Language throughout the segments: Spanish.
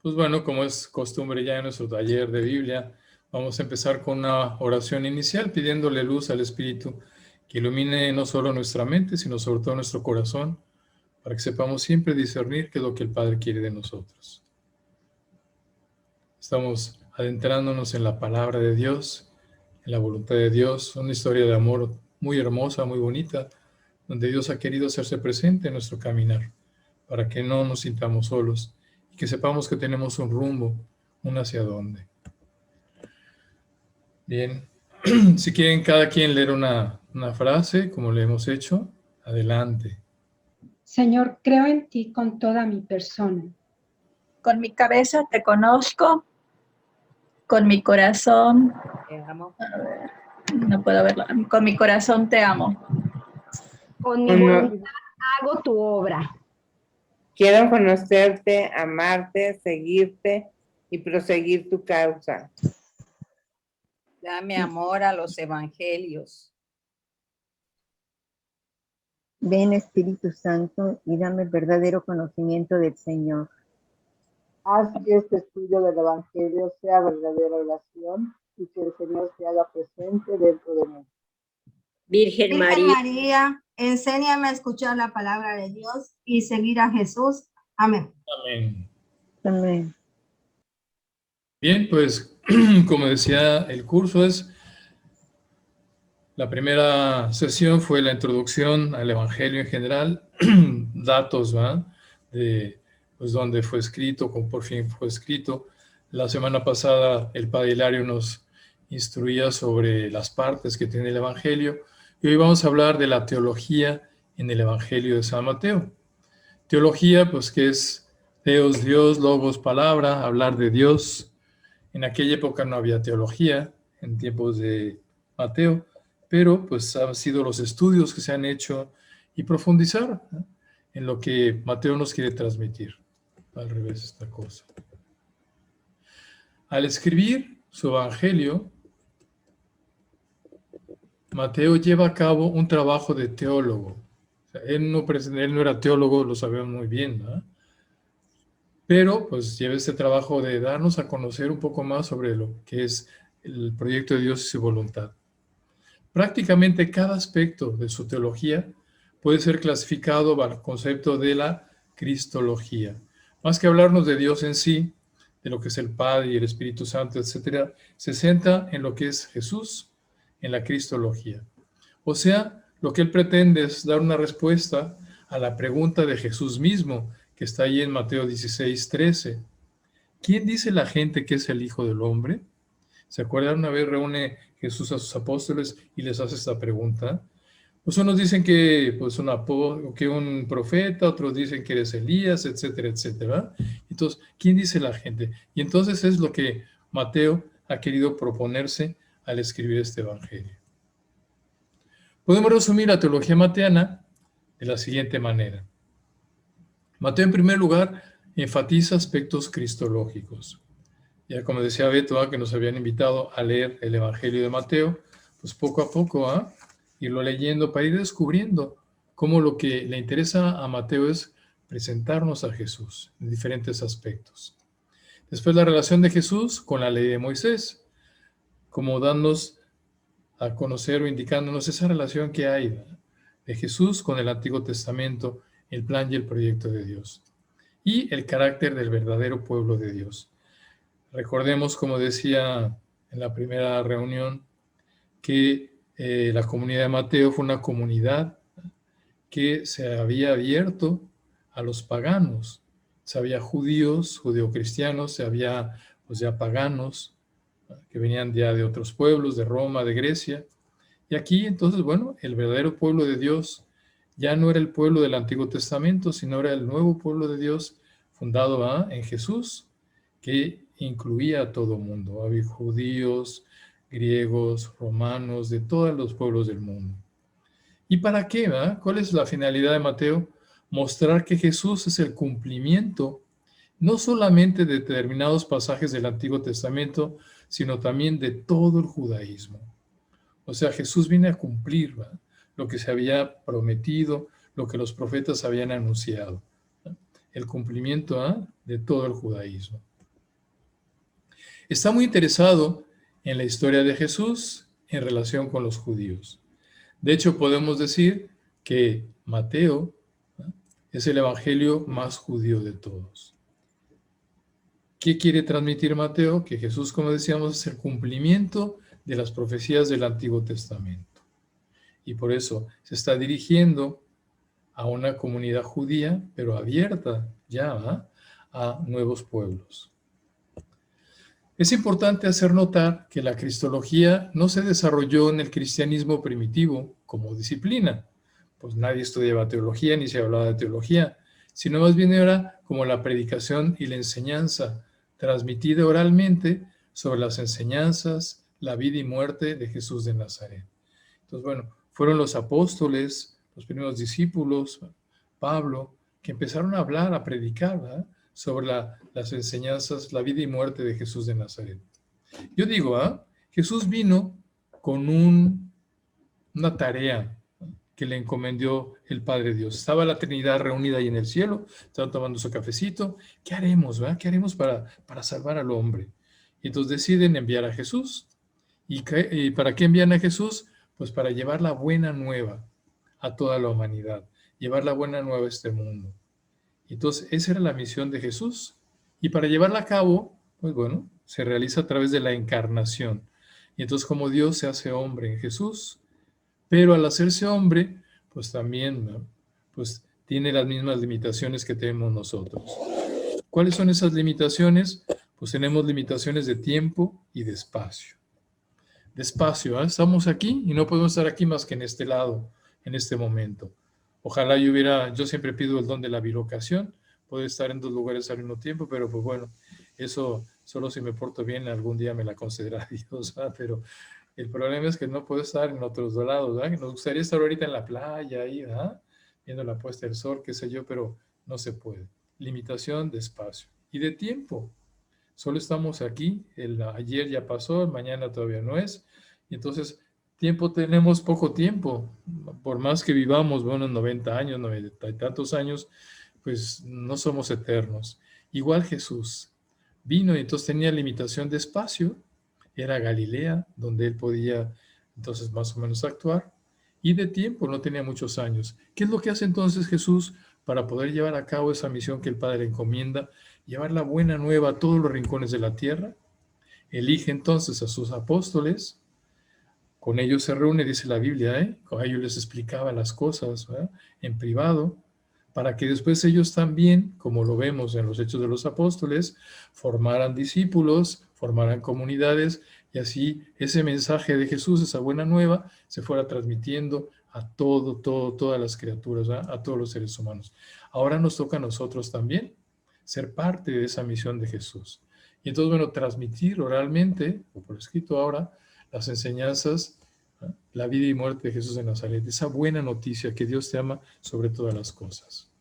Pues bueno, como es costumbre ya en nuestro taller de Biblia, vamos a empezar con una oración inicial pidiéndole luz al Espíritu que ilumine no solo nuestra mente, sino sobre todo nuestro corazón, para que sepamos siempre discernir qué es lo que el Padre quiere de nosotros. Estamos adentrándonos en la palabra de Dios, en la voluntad de Dios, una historia de amor muy hermosa, muy bonita, donde Dios ha querido hacerse presente en nuestro caminar, para que no nos sintamos solos y que sepamos que tenemos un rumbo, un hacia dónde. Bien, si quieren cada quien leer una frase, como le hemos hecho, adelante. Señor, creo en ti con toda mi persona. Con mi cabeza te conozco, con mi corazón Te amo. A ver, no puedo verlo. Con mi corazón te amo. Con mi voluntad hago tu obra. Quiero conocerte, amarte, seguirte y proseguir tu causa. Dame amor a los evangelios. Ven, Espíritu Santo, y dame el verdadero conocimiento del Señor. Haz que este estudio del Evangelio sea verdadera oración y que el Señor se haga presente dentro de mí. Virgen María, enséñame a escuchar la palabra de Dios y seguir a Jesús. Amén. Amén. Amén. Bien, pues como decía, el curso es, la primera sesión fue la introducción al Evangelio en general, datos, ¿verdad? De pues dónde fue escrito, cómo por fin fue escrito. La semana pasada el Padre Hilario nos instruía sobre las partes que tiene el Evangelio y hoy vamos a hablar de la teología en el Evangelio de San Mateo. Teología, pues que es Theos, Dios, Logos, palabra, hablar de Dios. En aquella época no había teología, en tiempos de Mateo, pero pues han sido los estudios que se han hecho y profundizar, ¿no?, en lo que Mateo nos quiere transmitir. Al revés esta cosa. Al escribir su evangelio, Mateo lleva a cabo un trabajo de teólogo. O sea, él no era teólogo, lo sabemos muy bien, ¿no? Pero pues lleva este trabajo de darnos a conocer un poco más sobre lo que es el proyecto de Dios y su voluntad. Prácticamente cada aspecto de su teología puede ser clasificado bajo el concepto de la cristología. Más que hablarnos de Dios en sí, de lo que es el Padre y el Espíritu Santo, etc., se centra en lo que es Jesús, en la cristología. O sea, lo que él pretende es dar una respuesta a la pregunta de Jesús mismo, que está ahí en Mateo 16:13. ¿Quién dice la gente que es el Hijo del Hombre? ¿Se acuerdan? Una vez reúne Jesús a sus apóstoles y les hace esta pregunta. Pues unos dicen que, pues, un profeta, otros dicen que eres Elías, etcétera, etcétera. Entonces, ¿quién dice la gente? Y entonces es lo que Mateo ha querido proponerse al escribir este evangelio. Podemos resumir la teología mateana de la siguiente manera. Mateo, en primer lugar, enfatiza aspectos cristológicos. Ya como decía Beto, que nos habían invitado a leer el Evangelio de Mateo, pues poco a poco, irlo leyendo para ir descubriendo cómo lo que le interesa a Mateo es presentarnos a Jesús en diferentes aspectos. Después la relación de Jesús con la ley de Moisés, como dándonos a conocer o indicándonos esa relación que hay de Jesús con el Antiguo Testamento, el plan y el proyecto de Dios, y el carácter del verdadero pueblo de Dios. Recordemos, como decía en la primera reunión, que la comunidad de Mateo fue una comunidad que se había abierto a los paganos. Se había judíos, judeocristianos, se había pues ya paganos que venían ya de otros pueblos, de Roma, de Grecia. Y aquí entonces, bueno, el verdadero pueblo de Dios ya no era el pueblo del Antiguo Testamento, sino era el nuevo pueblo de Dios fundado en Jesús, que incluía a todo mundo. Había judíos, griegos, romanos, de todos los pueblos del mundo. ¿Y para qué? ¿Cuál es la finalidad de Mateo? Mostrar que Jesús es el cumplimiento no solamente de determinados pasajes del Antiguo Testamento, sino también de todo el judaísmo. O sea, Jesús viene a cumplir lo que se había prometido, lo que los profetas habían anunciado. El cumplimiento de todo el judaísmo. Está muy interesado en la historia de Jesús en relación con los judíos. De hecho, podemos decir que Mateo, ¿no?, es el evangelio más judío de todos. ¿Qué quiere transmitir Mateo? Que Jesús, como decíamos, es el cumplimiento de las profecías del Antiguo Testamento. Y por eso se está dirigiendo a una comunidad judía, pero abierta ya a nuevos pueblos. Es importante hacer notar que la cristología no se desarrolló en el cristianismo primitivo como disciplina, pues nadie estudiaba teología ni se hablaba de teología, sino más bien era como la predicación y la enseñanza transmitida oralmente sobre las enseñanzas, la vida y muerte de Jesús de Nazaret. Entonces, bueno, fueron los apóstoles, los primeros discípulos, Pablo, que empezaron a hablar, a predicar, ¿verdad?, sobre las enseñanzas, la vida y muerte de Jesús de Nazaret. Yo digo, Jesús vino con una tarea que le encomendó el Padre Dios. Estaba la Trinidad reunida ahí en el cielo, estaban tomando su cafecito. ¿Qué haremos, verdad? ¿Qué haremos para salvar al hombre? Y entonces deciden enviar a Jesús. ¿Y para qué envían a Jesús? Pues para llevar la buena nueva a toda la humanidad, llevar la buena nueva a este mundo. Entonces, esa era la misión de Jesús. Y para llevarla a cabo, pues bueno, se realiza a través de la encarnación. Y entonces, como Dios se hace hombre en Jesús, pero al hacerse hombre, pues también, ¿no?, pues tiene las mismas limitaciones que tenemos nosotros. ¿Cuáles son esas limitaciones? Pues tenemos limitaciones de tiempo y de espacio. De espacio, estamos aquí y no podemos estar aquí más que en este lado, en este momento. Ojalá yo siempre pido el don de la bilocación, poder estar en dos lugares al mismo tiempo, pero pues bueno, eso solo si me porto bien algún día me la concederá Dios, ¿verdad? Pero el problema es que no puedo estar en otros dos lados, ¿verdad? Nos gustaría estar ahorita en la playa, ahí, ¿verdad?, viendo la puesta del sol, qué sé yo, pero no se puede. Limitación de espacio y de tiempo. Solo estamos aquí, ayer ya pasó, mañana todavía no es, y entonces tiempo tenemos poco tiempo. Por más que vivamos, bueno, 90 años, 90 y tantos años, pues no somos eternos. Igual Jesús vino y entonces tenía limitación de espacio, era Galilea, donde él podía entonces más o menos actuar, y de tiempo, no tenía muchos años. ¿Qué es lo que hace entonces Jesús para poder llevar a cabo esa misión que el Padre encomienda, llevar la buena nueva a todos los rincones de la tierra? Elige entonces a sus apóstoles, con ellos se reúne, dice la Biblia, con ellos les explicaba las cosas, ¿verdad?, en privado, para que después ellos también, como lo vemos en los Hechos de los Apóstoles, formaran discípulos, formaran comunidades, y así ese mensaje de Jesús, esa buena nueva, se fuera transmitiendo a todas las criaturas, ¿verdad?, a todos los seres humanos. Ahora nos toca a nosotros también ser parte de esa misión de Jesús. Y entonces, bueno, transmitir oralmente, o por escrito ahora, las enseñanzas, ¿no?, la vida y muerte de Jesús de Nazaret, esa buena noticia que Dios te ama sobre todas las cosas.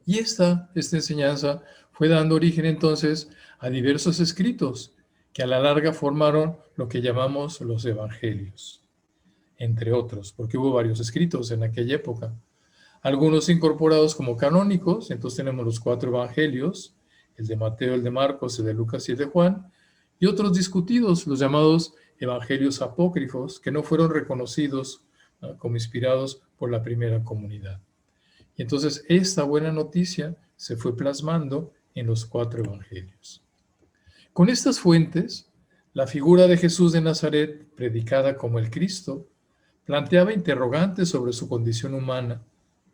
Y esta enseñanza fue dando origen entonces a diversos escritos que a la larga formaron lo que llamamos los evangelios, entre otros, porque hubo varios escritos en aquella época. Algunos incorporados como canónicos, entonces tenemos los 4 evangelios, el de Mateo, el de Marcos, el de Lucas y el de Juan, y otros discutidos, los llamados evangelios apócrifos, que no fueron reconocidos, ¿no?, como inspirados por la primera comunidad. Y entonces esta buena noticia se fue plasmando en los 4 evangelios. Con estas fuentes, la figura de Jesús de Nazaret, predicada como el Cristo, planteaba interrogantes sobre su condición humana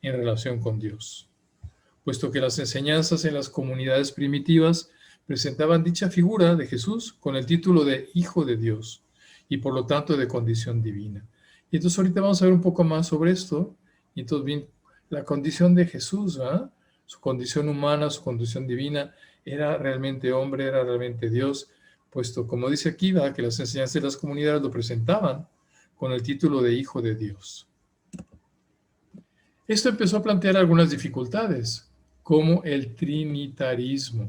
en relación con Dios, puesto que las enseñanzas en las comunidades primitivas presentaban dicha figura de Jesús con el título de Hijo de Dios y por lo tanto de condición divina. Y entonces ahorita vamos a ver un poco más sobre esto. Y entonces bien, la condición de Jesús, ¿verdad?, su condición humana, su condición divina, era realmente hombre, era realmente Dios, puesto como dice aquí, ¿verdad?, que las enseñanzas de las comunidades lo presentaban con el título de Hijo de Dios. Esto empezó a plantear algunas dificultades, como el trinitarismo.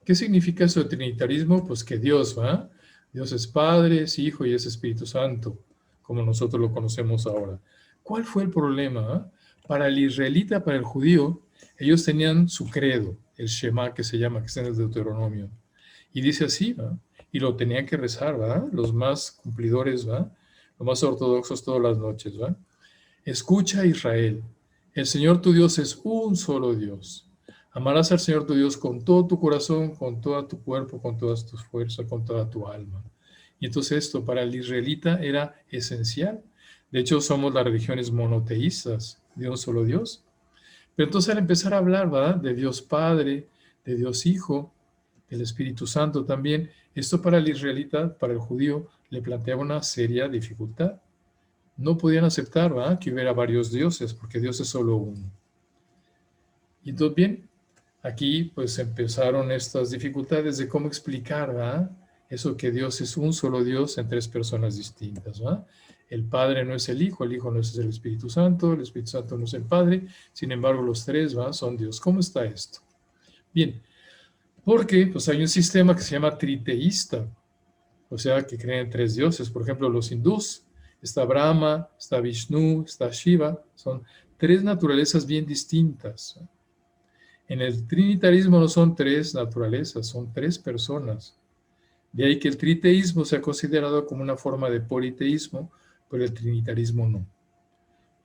¿Qué significa eso de trinitarismo? Pues que Dios, ¿verdad?, Dios es Padre, es Hijo y es Espíritu Santo, como nosotros lo conocemos ahora. ¿Cuál fue el problema? Para el israelita, para el judío, ellos tenían su credo, el Shema que se llama, que está en el Deuteronomio. Y dice así, ¿va? Y lo tenían que rezar, ¿va? Los más cumplidores, ¿va? Los más ortodoxos todas las noches, ¿va? Escucha, Israel, el Señor tu Dios es un solo Dios. Amarás al Señor tu Dios con todo tu corazón, con todo tu cuerpo, con todas tus fuerzas, con toda tu alma. Y entonces esto para el israelita era esencial. De hecho, somos las religiones monoteístas de un solo Dios. Pero entonces al empezar a hablar, ¿verdad?, de Dios Padre, de Dios Hijo, del Espíritu Santo también, esto para el israelita, para el judío, le planteaba una seria dificultad. No podían aceptar, ¿verdad?, que hubiera varios dioses, porque Dios es solo uno. Y entonces, bien, aquí pues empezaron estas dificultades de cómo explicar, ¿verdad?, eso que Dios es un solo Dios en tres personas distintas, ¿verdad? El Padre no es el Hijo no es el Espíritu Santo no es el Padre, sin embargo los tres, ¿verdad?, son Dios. ¿Cómo está esto? Bien, porque pues hay un sistema que se llama triteísta, o sea, que creen en tres dioses. Por ejemplo, los hindús, está Brahma, está Vishnu, está Shiva, son tres naturalezas bien distintas. En el trinitarismo no son tres naturalezas, son tres personas. De ahí que el triteísmo se ha considerado como una forma de politeísmo, pero el trinitarismo no.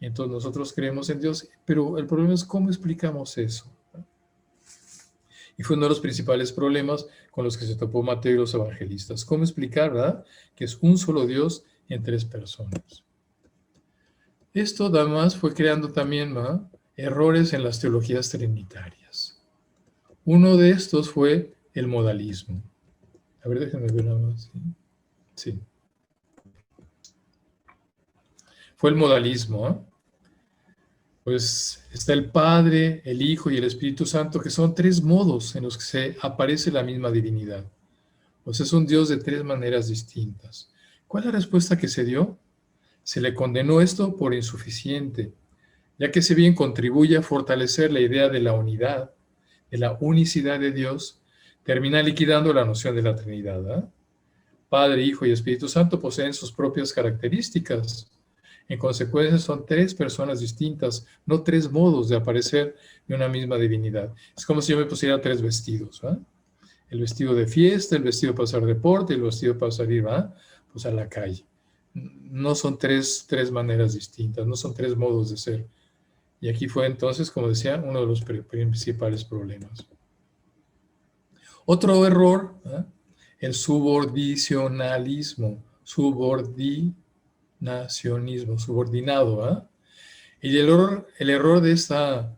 Entonces nosotros creemos en Dios, pero el problema es cómo explicamos eso. Y fue uno de los principales problemas con los que se topó Mateo y los evangelistas. ¿Cómo explicar, verdad?, que es un solo Dios en tres personas? Esto además fue creando también, ¿verdad?, errores en las teologías trinitarias. Uno de estos fue el modalismo. A ver, déjenme ver nada más. Sí. Fue el modalismo, ¿eh? Pues está el Padre, el Hijo y el Espíritu Santo, que son tres modos en los que se aparece la misma divinidad. O sea, es un Dios de tres maneras distintas. ¿Cuál es la respuesta que se dio? Se le condenó esto por insuficiente, ya que si bien contribuye a fortalecer la idea de la unidad, de la unicidad de Dios, termina liquidando la noción de la Trinidad, ¿eh? Padre, Hijo y Espíritu Santo poseen sus propias características. En consecuencia, son tres personas distintas, no tres modos de aparecer de una misma divinidad. Es como si yo me pusiera tres vestidos, ¿eh? El vestido de fiesta, el vestido para hacer deporte, el vestido para salir, ¿eh?, pues a la calle. No son tres maneras distintas, no son tres modos de ser. Y aquí fue entonces, como decía, uno de los principales problemas. Otro error, ¿eh?, el subordinacionalismo, subordinado, ¿eh? Y el error de esta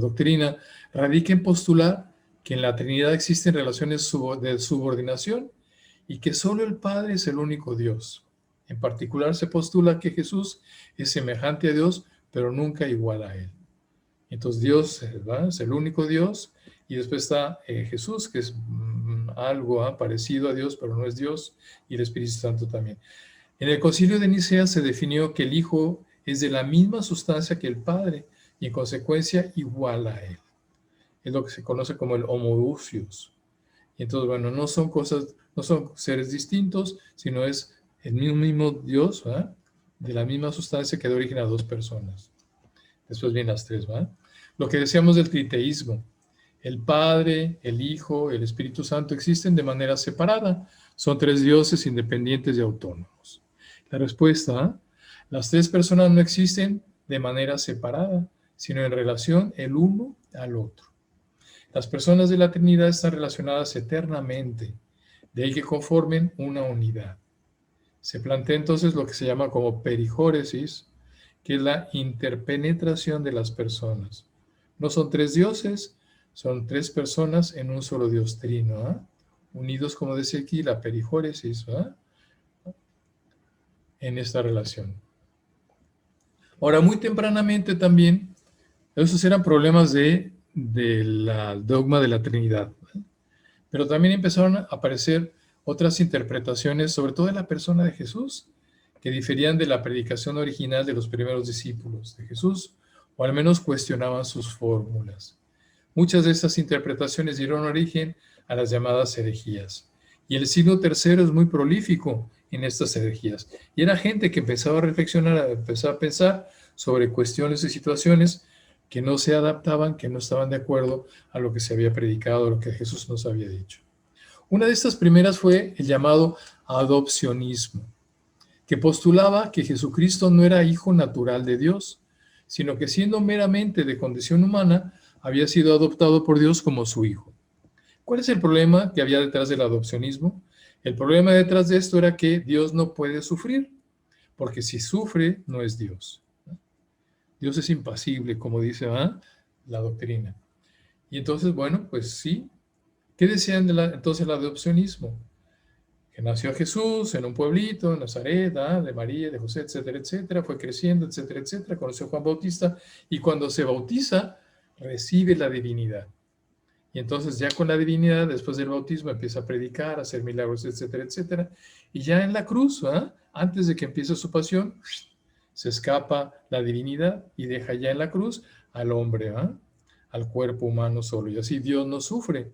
doctrina radica en postular que en la Trinidad existen relaciones de subordinación y que solo el Padre es el único Dios. En particular se postula que Jesús es semejante a Dios, pero nunca igual a Él. Entonces Dios, ¿verdad?, es el único Dios, y después está Jesús, que es algo parecido a Dios, pero no es Dios, y el Espíritu Santo también. En el Concilio de Nicea se definió que el Hijo es de la misma sustancia que el Padre, y en consecuencia igual a Él. Es lo que se conoce como el homoousios. Y entonces, bueno, no son seres distintos, sino es el mismo Dios, ¿verdad?, de la misma sustancia que da origen a dos personas. Después vienen las tres, ¿verdad? Lo que decíamos del triteísmo. El Padre, el Hijo, el Espíritu Santo existen de manera separada. Son tres dioses independientes y autónomos. La respuesta, ¿eh?, las tres personas no existen de manera separada, sino en relación el uno al otro. Las personas de la Trinidad están relacionadas eternamente, de ahí que conformen una unidad. Se plantea entonces lo que se llama como perijóresis, que es la interpenetración de las personas. No son tres dioses, son tres personas en un solo Dios trino, ¿eh?, unidos, como decía aquí, la perijóresis, ¿eh?, en esta relación. Ahora, muy tempranamente también, esos eran problemas del dogma de la Trinidad, ¿eh?, pero también empezaron a aparecer otras interpretaciones, sobre todo de la persona de Jesús, que diferían de la predicación original de los primeros discípulos de Jesús, o al menos cuestionaban sus fórmulas. Muchas de estas interpretaciones dieron origen a las llamadas herejías. Y el siglo III es muy prolífico en estas herejías. Y era gente que empezaba a reflexionar, empezaba a pensar sobre cuestiones y situaciones, que no se adaptaban, que no estaban de acuerdo a lo que se había predicado, a lo que Jesús nos había dicho. Una de estas primeras fue el llamado adopcionismo, que postulaba que Jesucristo no era hijo natural de Dios, sino que siendo meramente de condición humana, había sido adoptado por Dios como su hijo. ¿Cuál es el problema que había detrás del adopcionismo? El problema detrás de esto era que Dios no puede sufrir, porque si sufre, no es Dios. Dios es impasible, como dice la doctrina. Y entonces, bueno, pues sí. ¿Qué decían entonces el adopcionismo? Que nació Jesús en un pueblito, en Nazaret, de María, de José, etcétera, etcétera, fue creciendo, etcétera, etcétera, conoció a Juan Bautista, y cuando se bautiza, recibe la divinidad. Y entonces ya con la divinidad, después del bautismo, empieza a predicar, a hacer milagros, etcétera, etcétera. Y ya en la cruz, antes de que empiece su pasión, se escapa la divinidad y deja ya en la cruz al hombre, al cuerpo humano solo. Y así Dios no sufre.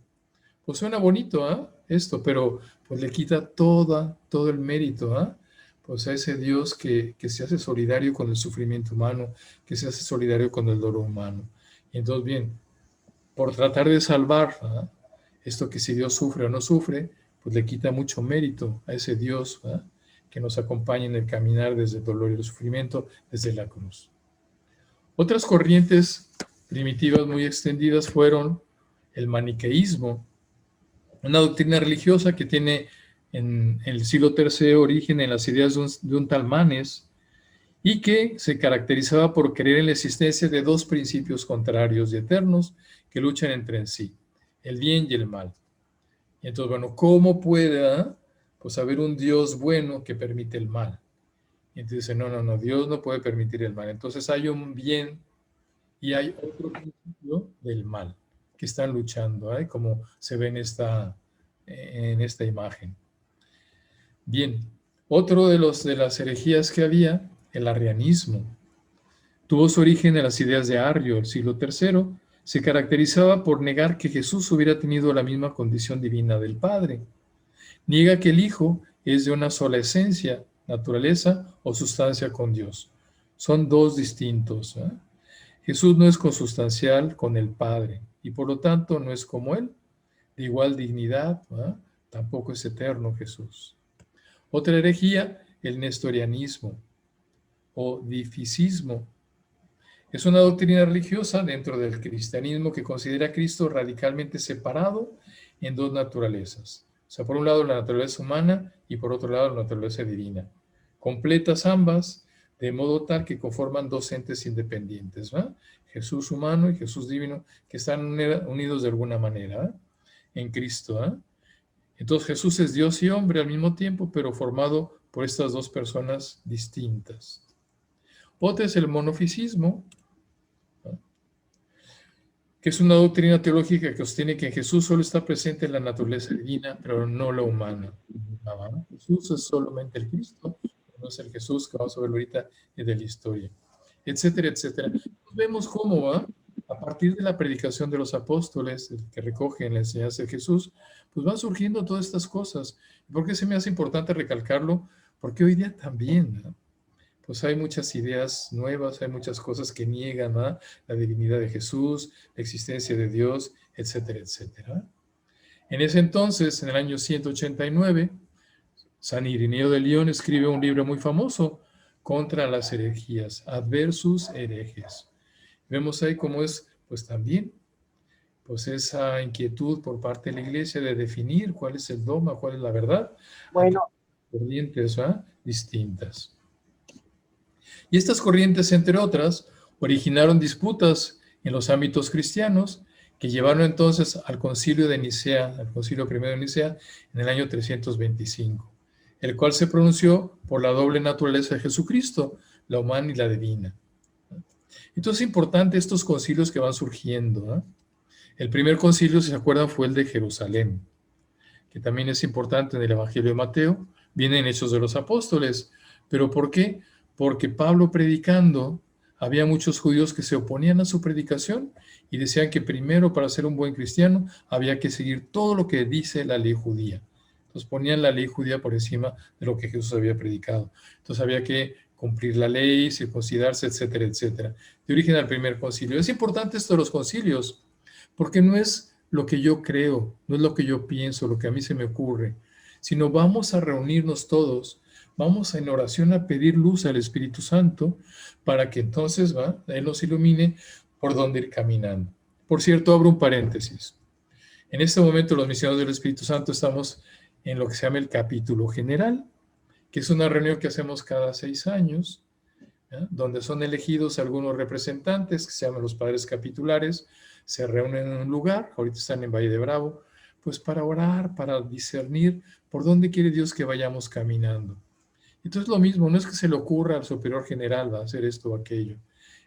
Pues suena bonito, esto, pero pues le quita todo el mérito, pues a ese Dios que se hace solidario con el sufrimiento humano, que se hace solidario con el dolor humano. Y entonces, bien, por tratar de salvar esto que si Dios sufre o no sufre, pues le quita mucho mérito a ese Dios que nos acompaña en el caminar desde el dolor y el sufrimiento, desde la cruz. Otras corrientes primitivas muy extendidas fueron el maniqueísmo, una doctrina religiosa que tiene en el siglo III origen en las ideas de un tal Manes, y que se caracterizaba por creer en la existencia de dos principios contrarios y eternos que luchan entre sí, el bien y el mal. Y entonces, bueno, ¿cómo puede pues haber un Dios bueno que permite el mal? Y entonces dice, no, Dios no puede permitir el mal. Entonces hay un bien y hay otro principio del mal que están luchando, como se ve en esta imagen. Bien, otro de las herejías que había, el arrianismo, tuvo su origen en las ideas de Arrio, el siglo III. Se caracterizaba por negar que Jesús hubiera tenido la misma condición divina del Padre. Niega que el Hijo es de una sola esencia, naturaleza o sustancia con Dios. Son dos distintos. Jesús no es consustancial con el Padre y por lo tanto no es como Él. De igual dignidad, tampoco es eterno Jesús. Otra herejía, el nestorianismo o difisismo. Es una doctrina religiosa dentro del cristianismo que considera a Cristo radicalmente separado en dos naturalezas. O sea, por un lado la naturaleza humana y por otro lado la naturaleza divina. Completas ambas, de modo tal que conforman dos entes independientes, Jesús humano y Jesús divino, que están unidos de alguna manera en Cristo. Entonces Jesús es Dios y hombre al mismo tiempo, pero formado por estas dos personas distintas. Otra es el monofisismo, que es una doctrina teológica que sostiene que Jesús solo está presente en la naturaleza divina, pero no la humana. Jesús es solamente el Cristo, no es el Jesús que vamos a ver ahorita de la historia, etcétera, etcétera. Vemos cómo, a partir de la predicación de los apóstoles, que recogen la enseñanza de Jesús, pues van surgiendo todas estas cosas. ¿Por qué se me hace importante recalcarlo? Porque hoy día también, pues hay muchas ideas nuevas, hay muchas cosas que niegan la divinidad de Jesús, la existencia de Dios, etcétera, etcétera. En ese entonces, en el año 189, San Ireneo de León escribe un libro muy famoso contra las herejías, Adversus Herejes. Vemos ahí cómo es, pues también, pues esa inquietud por parte de la Iglesia de definir cuál es el dogma, cuál es la verdad. Bueno. Corrientes distintas. Y estas corrientes, entre otras, originaron disputas en los ámbitos cristianos que llevaron entonces al concilio de Nicea, al concilio primero de Nicea, en el año 325, el cual se pronunció por la doble naturaleza de Jesucristo, la humana y la divina. Entonces es importante estos concilios que van surgiendo. El primer concilio, si se acuerdan, fue el de Jerusalén, que también es importante en el Evangelio de Mateo, viene en Hechos de los Apóstoles. ¿Pero por qué? Porque Pablo predicando, había muchos judíos que se oponían a su predicación y decían que primero para ser un buen cristiano había que seguir todo lo que dice la ley judía. Entonces ponían la ley judía por encima de lo que Jesús había predicado. Entonces había que cumplir la ley, circuncidarse, etcétera, etcétera. De origen al primer concilio. Es importante esto de los concilios, porque no es lo que yo creo, no es lo que yo pienso, lo que a mí se me ocurre, sino vamos a reunirnos todos, vamos en oración a pedir luz al Espíritu Santo para que entonces Él nos ilumine por dónde ir caminando. Por cierto, abro un paréntesis. En este momento los misioneros del Espíritu Santo estamos en lo que se llama el capítulo general, que es una reunión que hacemos cada 6 años, donde son elegidos algunos representantes que se llaman los padres capitulares, se reúnen en un lugar, ahorita están en Valle de Bravo, pues para orar, para discernir por dónde quiere Dios que vayamos caminando. Entonces lo mismo, no es que se le ocurra al superior general hacer esto o aquello.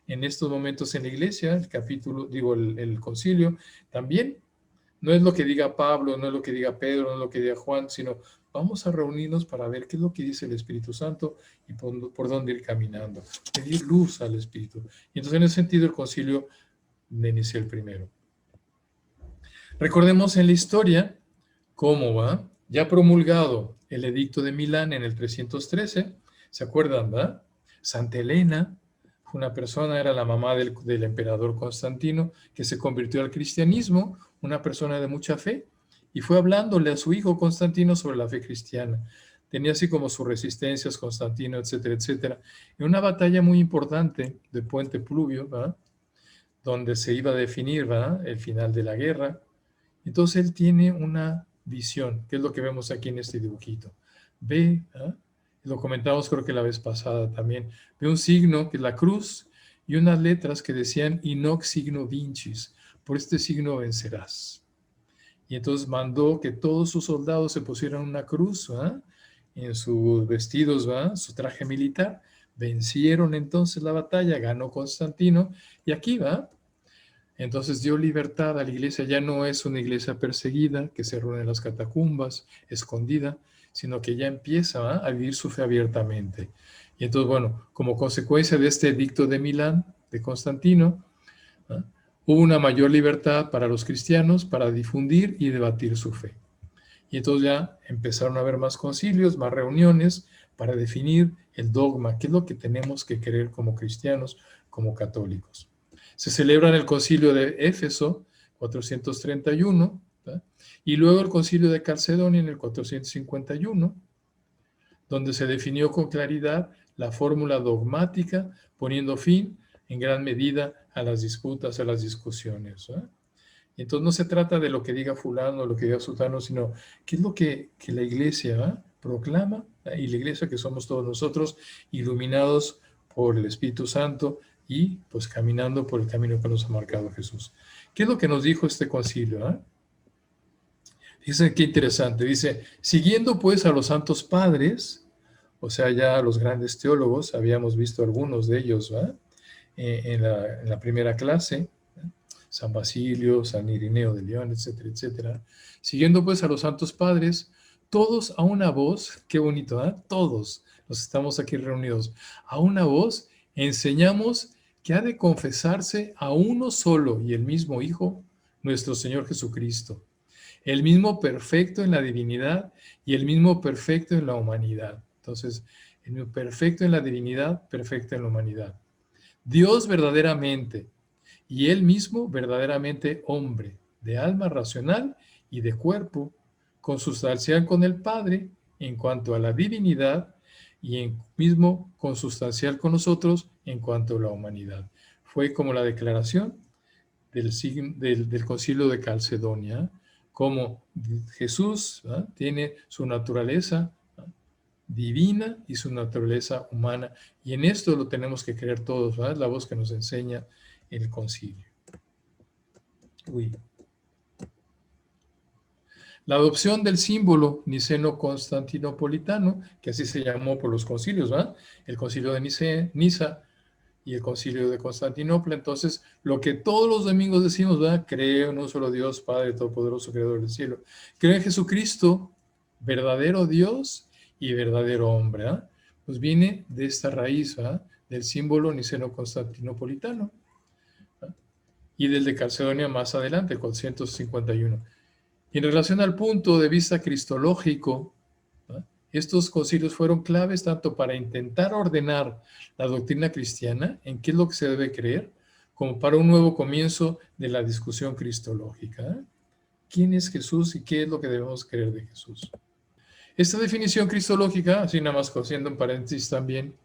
En estos momentos en la iglesia, el capítulo, el concilio, también no es lo que diga Pablo, no es lo que diga Pedro, no es lo que diga Juan, sino vamos a reunirnos para ver qué es lo que dice el Espíritu Santo y por dónde ir caminando. Pedir luz al Espíritu. Y entonces en ese sentido el concilio de Nicea primero. Recordemos en la historia cómo ya promulgado el edicto de Milán en el 313, ¿se acuerdan, verdad? Santa Elena fue una persona, era la mamá del emperador Constantino, que se convirtió al cristianismo, una persona de mucha fe, y fue hablándole a su hijo Constantino sobre la fe cristiana. Tenía así como sus resistencias, Constantino, etcétera, etcétera. En una batalla muy importante de Puente Pluvio, ¿verdad?, donde se iba a definir, ¿verdad?, el final de la guerra. Entonces él tiene una visión, que es lo que vemos aquí en este dibujito. Ve, lo comentamos creo que la vez pasada también, ve un signo que es la cruz y unas letras que decían in hoc signo vincis, por este signo vencerás. Y entonces mandó que todos sus soldados se pusieran una cruz en sus vestidos, su traje militar. Vencieron entonces la batalla, ganó Constantino, y aquí entonces dio libertad a la iglesia. Ya no es una iglesia perseguida, que se reúne en las catacumbas, escondida, sino que ya empieza a vivir su fe abiertamente. Y entonces, bueno, como consecuencia de este edicto de Milán, de Constantino, hubo una mayor libertad para los cristianos para difundir y debatir su fe. Y entonces ya empezaron a haber más concilios, más reuniones para definir el dogma, qué es lo que tenemos que creer como cristianos, como católicos. Se celebra en el concilio de Éfeso, 431, ¿verdad?, y luego el concilio de Calcedonia en el 451, donde se definió con claridad la fórmula dogmática, poniendo fin en gran medida a las disputas, a las discusiones. Y entonces no se trata de lo que diga fulano, lo que diga sultano, sino qué es lo que la iglesia proclama, y la iglesia que somos todos nosotros, iluminados por el Espíritu Santo y pues caminando por el camino que nos ha marcado Jesús. ¿Qué es lo que nos dijo este concilio? Dice, qué interesante, dice, siguiendo pues a los santos padres, o sea, ya a los grandes teólogos, habíamos visto algunos de ellos, en la primera clase, San Basilio, San Irineo de León, etcétera, etcétera. Siguiendo pues a los santos padres, todos a una voz, qué bonito, todos los estamos aquí reunidos, a una voz enseñamos que ha de confesarse a uno solo y el mismo Hijo, nuestro Señor Jesucristo, el mismo perfecto en la divinidad y el mismo perfecto en la humanidad. Entonces, el mismo perfecto en la divinidad, perfecto en la humanidad. Dios verdaderamente, y Él mismo verdaderamente hombre, de alma racional y de cuerpo, consustancial con el Padre en cuanto a la divinidad y en mismo consustancial con nosotros en cuanto a la humanidad. Fue como la declaración del concilio de Calcedonia, como Jesús tiene su naturaleza divina y su naturaleza humana, y en esto lo tenemos que creer todos, es la voz que nos enseña el concilio. La adopción del símbolo niceno-constantinopolitano, que así se llamó por los concilios, el concilio de Niza y el concilio de Constantinopla. Entonces, lo que todos los domingos decimos, creo en un solo Dios, Padre Todopoderoso, Creador del cielo. Creo en Jesucristo, verdadero Dios y verdadero hombre. Pues viene de esta raíz, del símbolo niceno-constantinopolitano y del de Calcedonia más adelante, el 451. Y en relación al punto de vista cristológico, Estos concilios fueron claves tanto para intentar ordenar la doctrina cristiana, en qué es lo que se debe creer, como para un nuevo comienzo de la discusión cristológica. ¿Quién es Jesús y qué es lo que debemos creer de Jesús? Esta definición cristológica, así nada más haciendo un paréntesis también,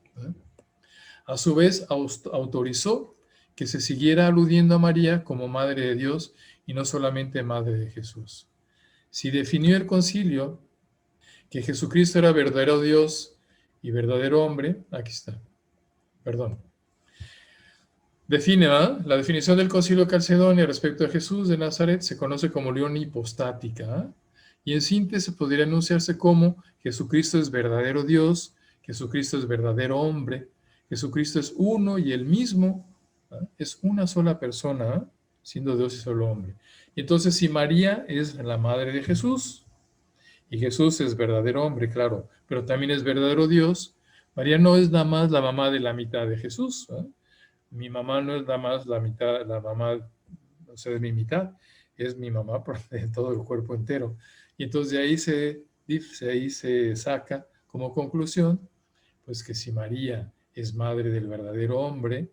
a su vez autorizó que se siguiera aludiendo a María como Madre de Dios y no solamente Madre de Jesús. Si definió el concilio que Jesucristo era verdadero Dios y verdadero hombre, aquí está, perdón. Define, la definición del concilio de Calcedonia respecto a Jesús de Nazaret se conoce como unión hipostática, y en síntesis podría enunciarse como Jesucristo es verdadero Dios, Jesucristo es verdadero hombre, Jesucristo es uno y el mismo, es una sola persona, siendo Dios y solo hombre. Y entonces, si María es la madre de Jesús, y Jesús es verdadero hombre, claro, pero también es verdadero Dios, María no es nada más la mamá de la mitad de Jesús. Mi mamá no es nada más la mitad, la mamá, o sea, de mi mitad, es mi mamá de todo el cuerpo entero. Y entonces de ahí se saca como conclusión, pues que si María es madre del verdadero hombre,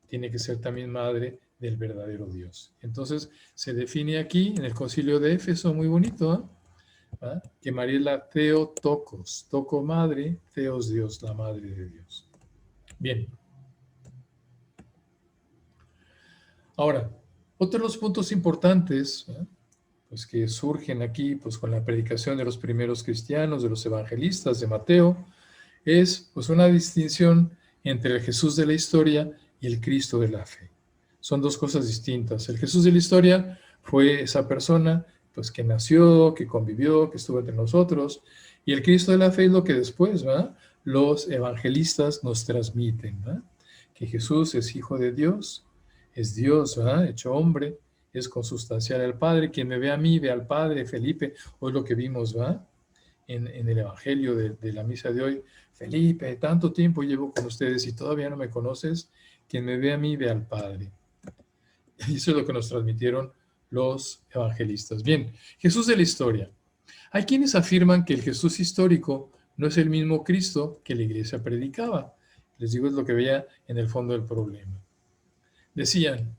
tiene que ser también madre del verdadero Dios. Entonces se define aquí en el concilio de Éfeso, muy bonito, que María es la Theotokos, toco madre, Theos Dios, la madre de Dios. Bien. Ahora, otro de los puntos importantes, pues que surgen aquí pues con la predicación de los primeros cristianos, de los evangelistas, de Mateo, es pues una distinción entre el Jesús de la historia y el Cristo de la fe. Son dos cosas distintas. El Jesús de la historia fue esa persona pues que nació, que convivió, que estuvo entre nosotros, y el Cristo de la fe es lo que después los evangelistas nos transmiten, que Jesús es hijo de Dios, es Dios, hecho hombre, es consustancial al Padre. Quien me ve a mí, ve al Padre. Felipe, hoy lo que vimos, en el Evangelio de la misa de hoy. Felipe, tanto tiempo llevo con ustedes y todavía no me conoces. Quien me ve a mí, ve al Padre. Y eso es lo que nos transmitieron los evangelistas. Bien, Jesús de la historia. Hay quienes afirman que el Jesús histórico no es el mismo Cristo que la iglesia predicaba. Les digo, es lo que veía en el fondo del problema. Decían,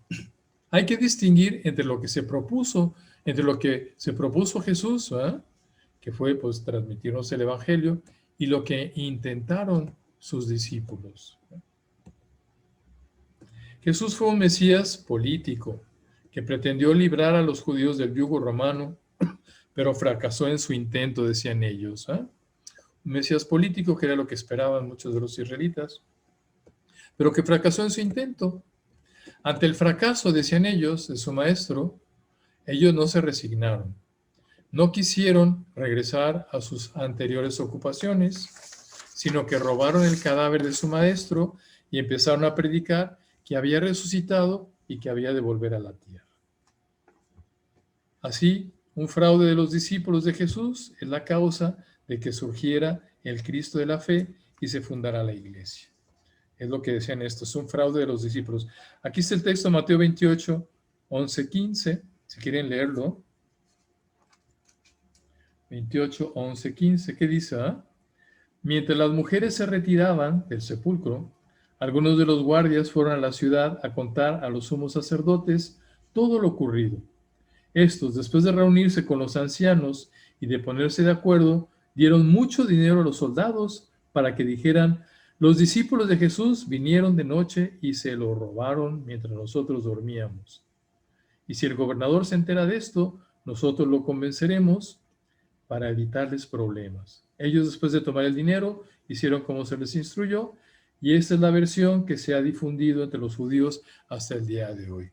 hay que distinguir entre lo que se propuso Jesús, que fue pues transmitirnos el Evangelio, y lo que intentaron sus discípulos. Jesús fue un Mesías político que pretendió librar a los judíos del yugo romano, pero fracasó en su intento, decían ellos. Un Mesías político, que era lo que esperaban muchos de los israelitas, pero que fracasó en su intento. Ante el fracaso, decían ellos, de su maestro, ellos no se resignaron. No quisieron regresar a sus anteriores ocupaciones, sino que robaron el cadáver de su maestro y empezaron a predicar que había resucitado y que había de volver a la tierra. Así, un fraude de los discípulos de Jesús es la causa de que surgiera el Cristo de la fe y se fundara la iglesia. Es lo que decían estos, es un fraude de los discípulos. Aquí está el texto, Mateo 28, 11, 15, si quieren leerlo. 28, 11, 15, ¿qué dice? Mientras las mujeres se retiraban del sepulcro, algunos de los guardias fueron a la ciudad a contar a los sumos sacerdotes todo lo ocurrido. Estos, después de reunirse con los ancianos y de ponerse de acuerdo, dieron mucho dinero a los soldados para que dijeran: los discípulos de Jesús vinieron de noche y se lo robaron mientras nosotros dormíamos. Y si el gobernador se entera de esto, nosotros lo convenceremos para evitarles problemas. Ellos, después de tomar el dinero, hicieron como se les instruyó, y esta es la versión que se ha difundido entre los judíos hasta el día de hoy.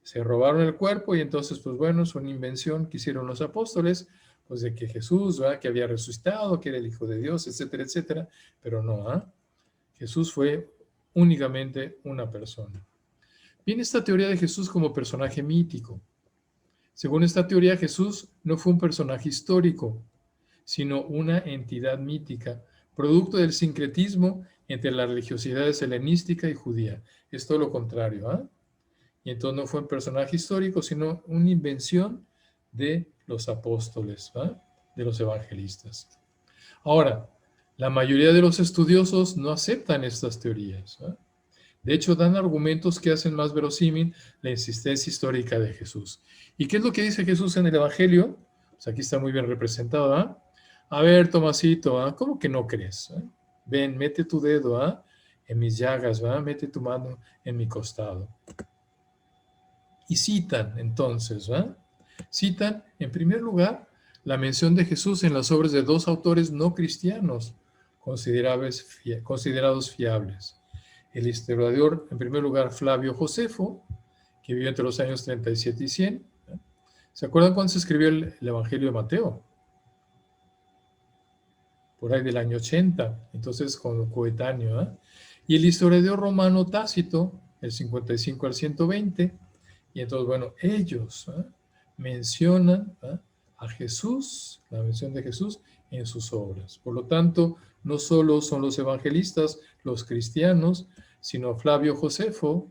Se robaron el cuerpo y entonces, pues bueno, es una invención que hicieron los apóstoles, pues de que Jesús, que había resucitado, que era el Hijo de Dios, etcétera, etcétera, pero no, Jesús fue únicamente una persona. Viene esta teoría de Jesús como personaje mítico. Según esta teoría, Jesús no fue un personaje histórico, sino una entidad mítica, producto del sincretismo entre las religiosidades helenística y judía. Es todo lo contrario, Y entonces no fue un personaje histórico, sino una invención de los apóstoles, de los evangelistas. Ahora, la mayoría de los estudiosos no aceptan estas teorías, ¿eh? De hecho, dan argumentos que hacen más verosímil la insistencia histórica de Jesús. ¿Y qué es lo que dice Jesús en el Evangelio? Pues aquí está muy bien representado, ¿eh? A ver, Tomasito, ¿eh? ¿Cómo que no crees? ¿Eh? Ven, mete tu dedo, ¿eh? En mis llagas, ¿eh? Mete tu mano en mi costado. Y citan, entonces, ¿eh? Citan, en primer lugar, la mención de Jesús en las obras de dos autores no cristianos considerados fiables. El historiador, en primer lugar, Flavio Josefo, que vivió entre los años 37 y 100. ¿Se acuerdan cuándo se escribió el Evangelio de Mateo? Por ahí del año 80, entonces con coetáneo, ¿eh? Y el historiador romano Tácito, el 55 al 120, y entonces, bueno, ellos mencionan a Jesús, la mención de Jesús en sus obras. Por lo tanto, no solo son los evangelistas, los cristianos, sino Flavio Josefo,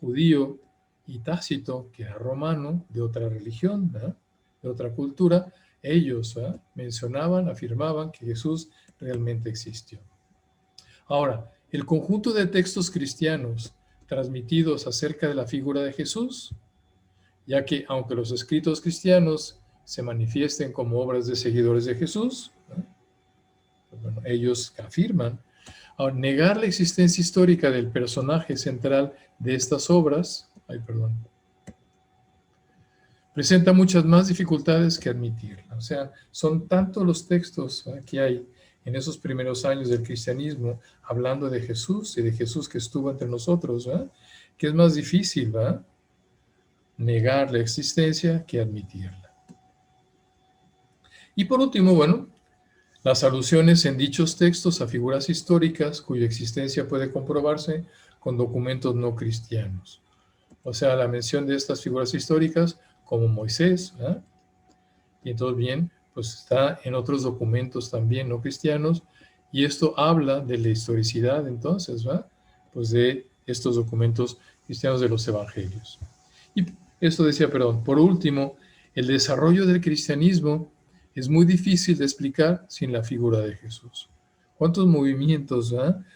judío, y Tácito, que era romano, de otra religión, de otra cultura, ellos mencionaban, afirmaban que Jesús realmente existió. Ahora, el conjunto de textos cristianos transmitidos acerca de la figura de Jesús, ya que aunque los escritos cristianos se manifiesten como obras de seguidores de Jesús, bueno, ellos afirman, negar la existencia histórica del personaje central de estas obras, presenta muchas más dificultades que admitirla. O sea, son tantos los textos que hay en esos primeros años del cristianismo hablando de Jesús y de Jesús que estuvo entre nosotros, que es más difícil negar la existencia que admitirla. Y por último, bueno, las alusiones en dichos textos a figuras históricas cuya existencia puede comprobarse con documentos no cristianos. O sea, la mención de estas figuras históricas como Moisés, y entonces bien, pues está en otros documentos también no cristianos, y esto habla de la historicidad entonces, pues de estos documentos cristianos de los evangelios. Y esto decía, perdón, por último, el desarrollo del cristianismo es muy difícil de explicar sin la figura de Jesús. ¿Cuántos movimientos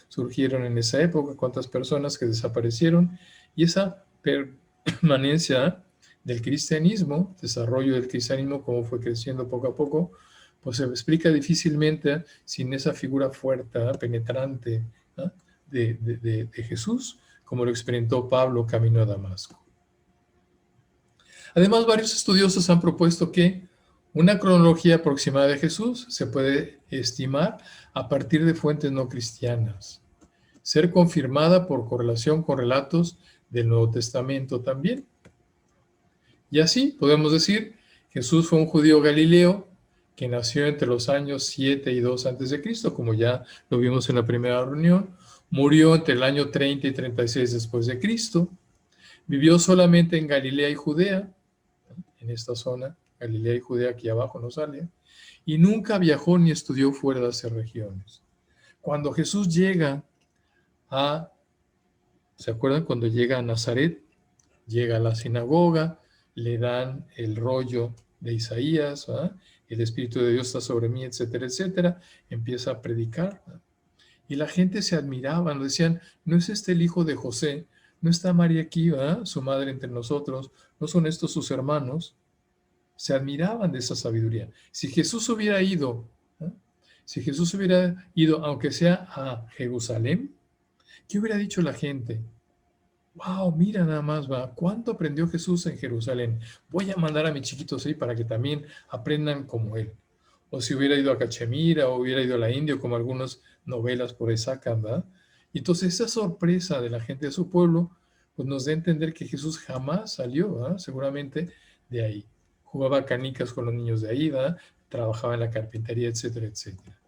surgieron en esa época? ¿Cuántas personas que desaparecieron? Y esa permanencia del cristianismo, desarrollo del cristianismo, cómo fue creciendo poco a poco, pues se explica difícilmente sin esa figura fuerte, penetrante de Jesús, como lo experimentó Pablo camino a Damasco. Además, varios estudiosos han propuesto que una cronología aproximada de Jesús se puede estimar a partir de fuentes no cristianas, ser confirmada por correlación con relatos del Nuevo Testamento también. Y así podemos decir, Jesús fue un judío galileo que nació entre los años 7 y 2 a.C., como ya lo vimos en la primera reunión, murió entre el año 30 y 36 después de Cristo, vivió solamente en Galilea y Judea, en esta zona, Galilea y Judea, aquí abajo no sale, y nunca viajó ni estudió fuera de esas regiones. Cuando Jesús llega ¿se acuerdan? Cuando llega a Nazaret, llega a la sinagoga, le dan el rollo de Isaías, el Espíritu de Dios está sobre mí, etcétera, etcétera, empieza a predicar, y la gente se admiraba, nos decían, ¿no es este el hijo de José? ¿No está María aquí, su madre entre nosotros? ¿No son estos sus hermanos? Se admiraban de esa sabiduría. Si Jesús hubiera ido, aunque sea a Jerusalén, ¿qué hubiera dicho la gente? Wow, mira nada más, ¿cuánto aprendió Jesús en Jerusalén? Voy a mandar a mis chiquitos ahí para que también aprendan como él. O si hubiera ido a Cachemira, o hubiera ido a la India, como algunas novelas por ahí sacan, ¿verdad? Y entonces esa sorpresa de la gente de su pueblo, pues nos da a entender que Jesús jamás salió, seguramente de ahí. Jugaba canicas con los niños de ahí, trabajaba en la carpintería, etcétera, etcétera.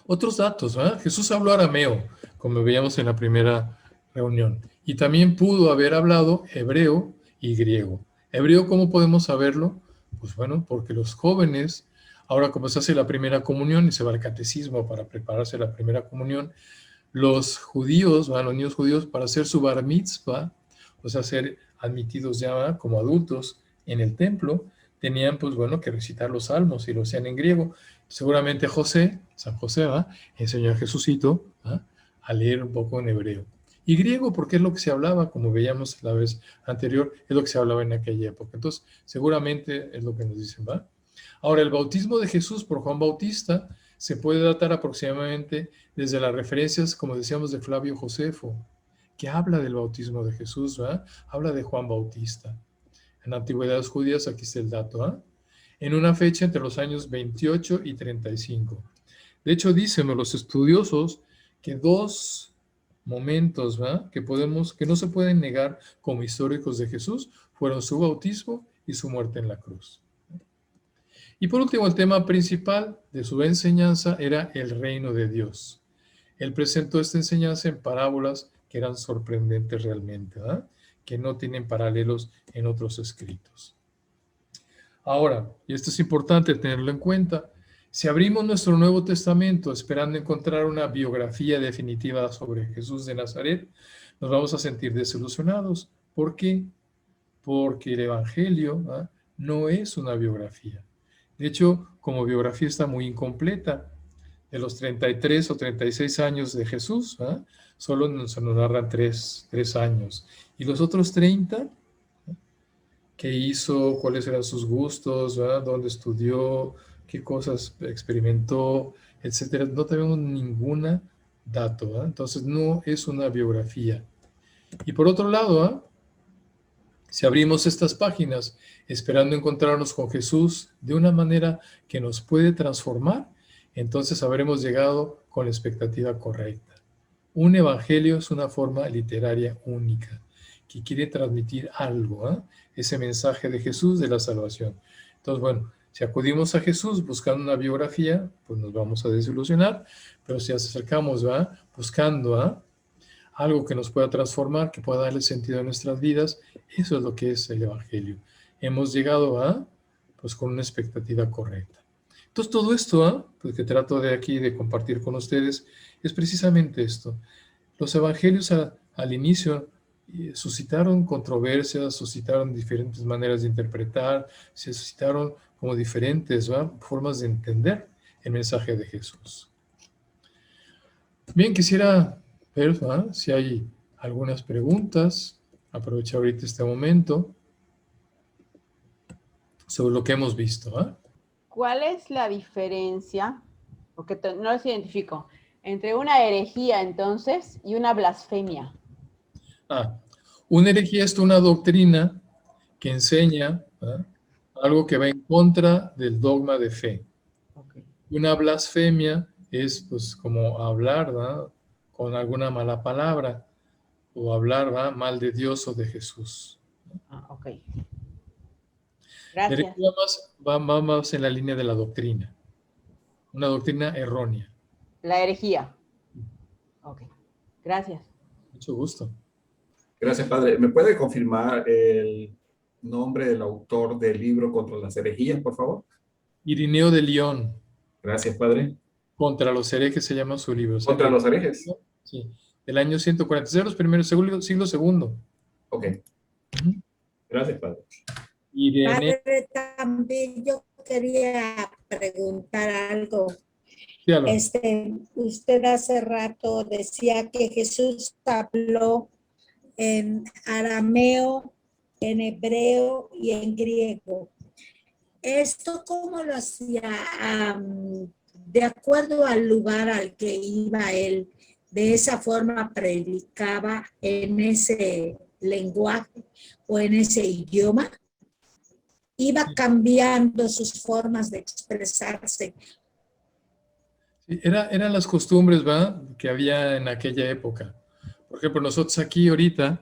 Otros datos, Jesús habló arameo, como veíamos en la primera reunión, y también pudo haber hablado hebreo y griego. Hebreo, ¿cómo podemos saberlo? Pues bueno, porque los jóvenes, ahora como se hace la primera comunión y se va al catecismo para prepararse la primera comunión, los judíos, los niños judíos, para hacer su bar mitzvah, o sea, ser admitidos ya como adultos en el templo, tenían, pues bueno, que recitar los salmos y lo hacían en griego. Seguramente José, San José, ¿va?, enseñó a Jesucito, ¿va?, a leer un poco en hebreo. Y griego, porque es lo que se hablaba, como veíamos la vez anterior, es lo que se hablaba en aquella época. Entonces, seguramente es lo que nos dicen, ¿va? Ahora, el bautismo de Jesús por Juan Bautista se puede datar aproximadamente desde las referencias, como decíamos, de Flavio Josefo, que habla del bautismo de Jesús, ¿va? Habla de Juan Bautista. En antigüedades judías, aquí está el dato, ¿va?, en una fecha entre los años 28 y 35. De hecho, dicen los estudiosos que dos momentos, ¿va?, que no se pueden negar como históricos de Jesús fueron su bautismo y su muerte en la cruz. Y por último, el tema principal de su enseñanza era el reino de Dios. Él presentó esta enseñanza en parábolas que eran sorprendentes realmente, ¿verdad?, que no tienen paralelos en otros escritos. Ahora, y esto es importante tenerlo en cuenta, si abrimos nuestro Nuevo Testamento esperando encontrar una biografía definitiva sobre Jesús de Nazaret, nos vamos a sentir desilusionados. ¿Por qué? Porque el Evangelio, ¿ah?, no es una biografía. De hecho, como biografía está muy incompleta. De los 33 o 36 años de Jesús, ¿ah?, solo nos narran 3 años. Y los otros 30, qué hizo, cuáles eran sus gustos, ¿verdad?, dónde estudió, qué cosas experimentó, etcétera. No tenemos ningún dato, ¿verdad? Entonces no es una biografía. Y por otro lado, ¿verdad?, si abrimos estas páginas esperando encontrarnos con Jesús de una manera que nos puede transformar, entonces habremos llegado con la expectativa correcta. Un evangelio es una forma literaria única que quiere transmitir algo, ¿eh?, ese mensaje de Jesús de la salvación. Entonces, bueno, si acudimos a Jesús buscando una biografía, pues nos vamos a desilusionar, pero si nos acercamos, ¿va?, buscando algo que nos pueda transformar, que pueda darle sentido a nuestras vidas, eso es lo que es el evangelio. Hemos llegado pues con una expectativa correcta. Entonces, todo esto, pues que trato de aquí de compartir con ustedes, es precisamente esto. Los evangelios al inicio suscitaron controversias, suscitaron diferentes maneras de interpretar, se suscitaron como diferentes formas de entender el mensaje de Jesús. Bien, quisiera ver si hay algunas preguntas. Aprovecho ahorita este momento sobre lo que hemos visto. ¿Cuál es la diferencia, porque no los identifico, entre una herejía entonces y una blasfemia? Una herejía es una doctrina que enseña algo que va en contra del dogma de fe. Okay. Una blasfemia es pues como hablar con alguna mala palabra o hablar mal de Dios o de Jesús. Ok. Gracias. La herejía va más en la línea de la doctrina. Una doctrina errónea. La herejía. Ok. Gracias. Mucho gusto. Gracias, padre. ¿Me puede confirmar el nombre del autor del libro Contra las herejías, por favor? Irineo de León. Gracias, padre. Contra los herejes se llama su libro. ¿Contra los herejes? Sí. Del año 146, los primeros, siglo segundo. Ok. Gracias, padre. Padre, también yo quería preguntar algo. Usted hace rato decía que Jesús habló en arameo, en hebreo y en griego. ¿Esto cómo lo hacía? De acuerdo al lugar al que iba él, ¿de esa forma predicaba en ese lenguaje o en ese idioma? ¿Iba cambiando sus formas de expresarse? Sí, eran las costumbres, que había en aquella época. Por ejemplo, nosotros aquí ahorita,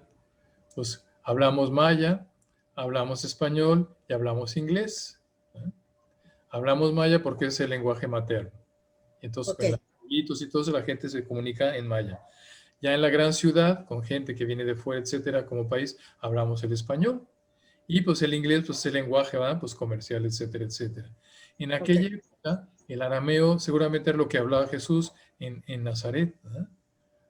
pues hablamos maya, hablamos español y hablamos inglés. Hablamos maya porque es el lenguaje materno. Entonces, con los amiguitos y todo eso, la gente se comunica en maya. Ya en la gran ciudad, con gente que viene de fuera, etcétera, como país, hablamos el español. Y pues el inglés, pues el lenguaje, pues comercial, etcétera, etcétera. En aquella época, el arameo seguramente era lo que hablaba Jesús en Nazaret,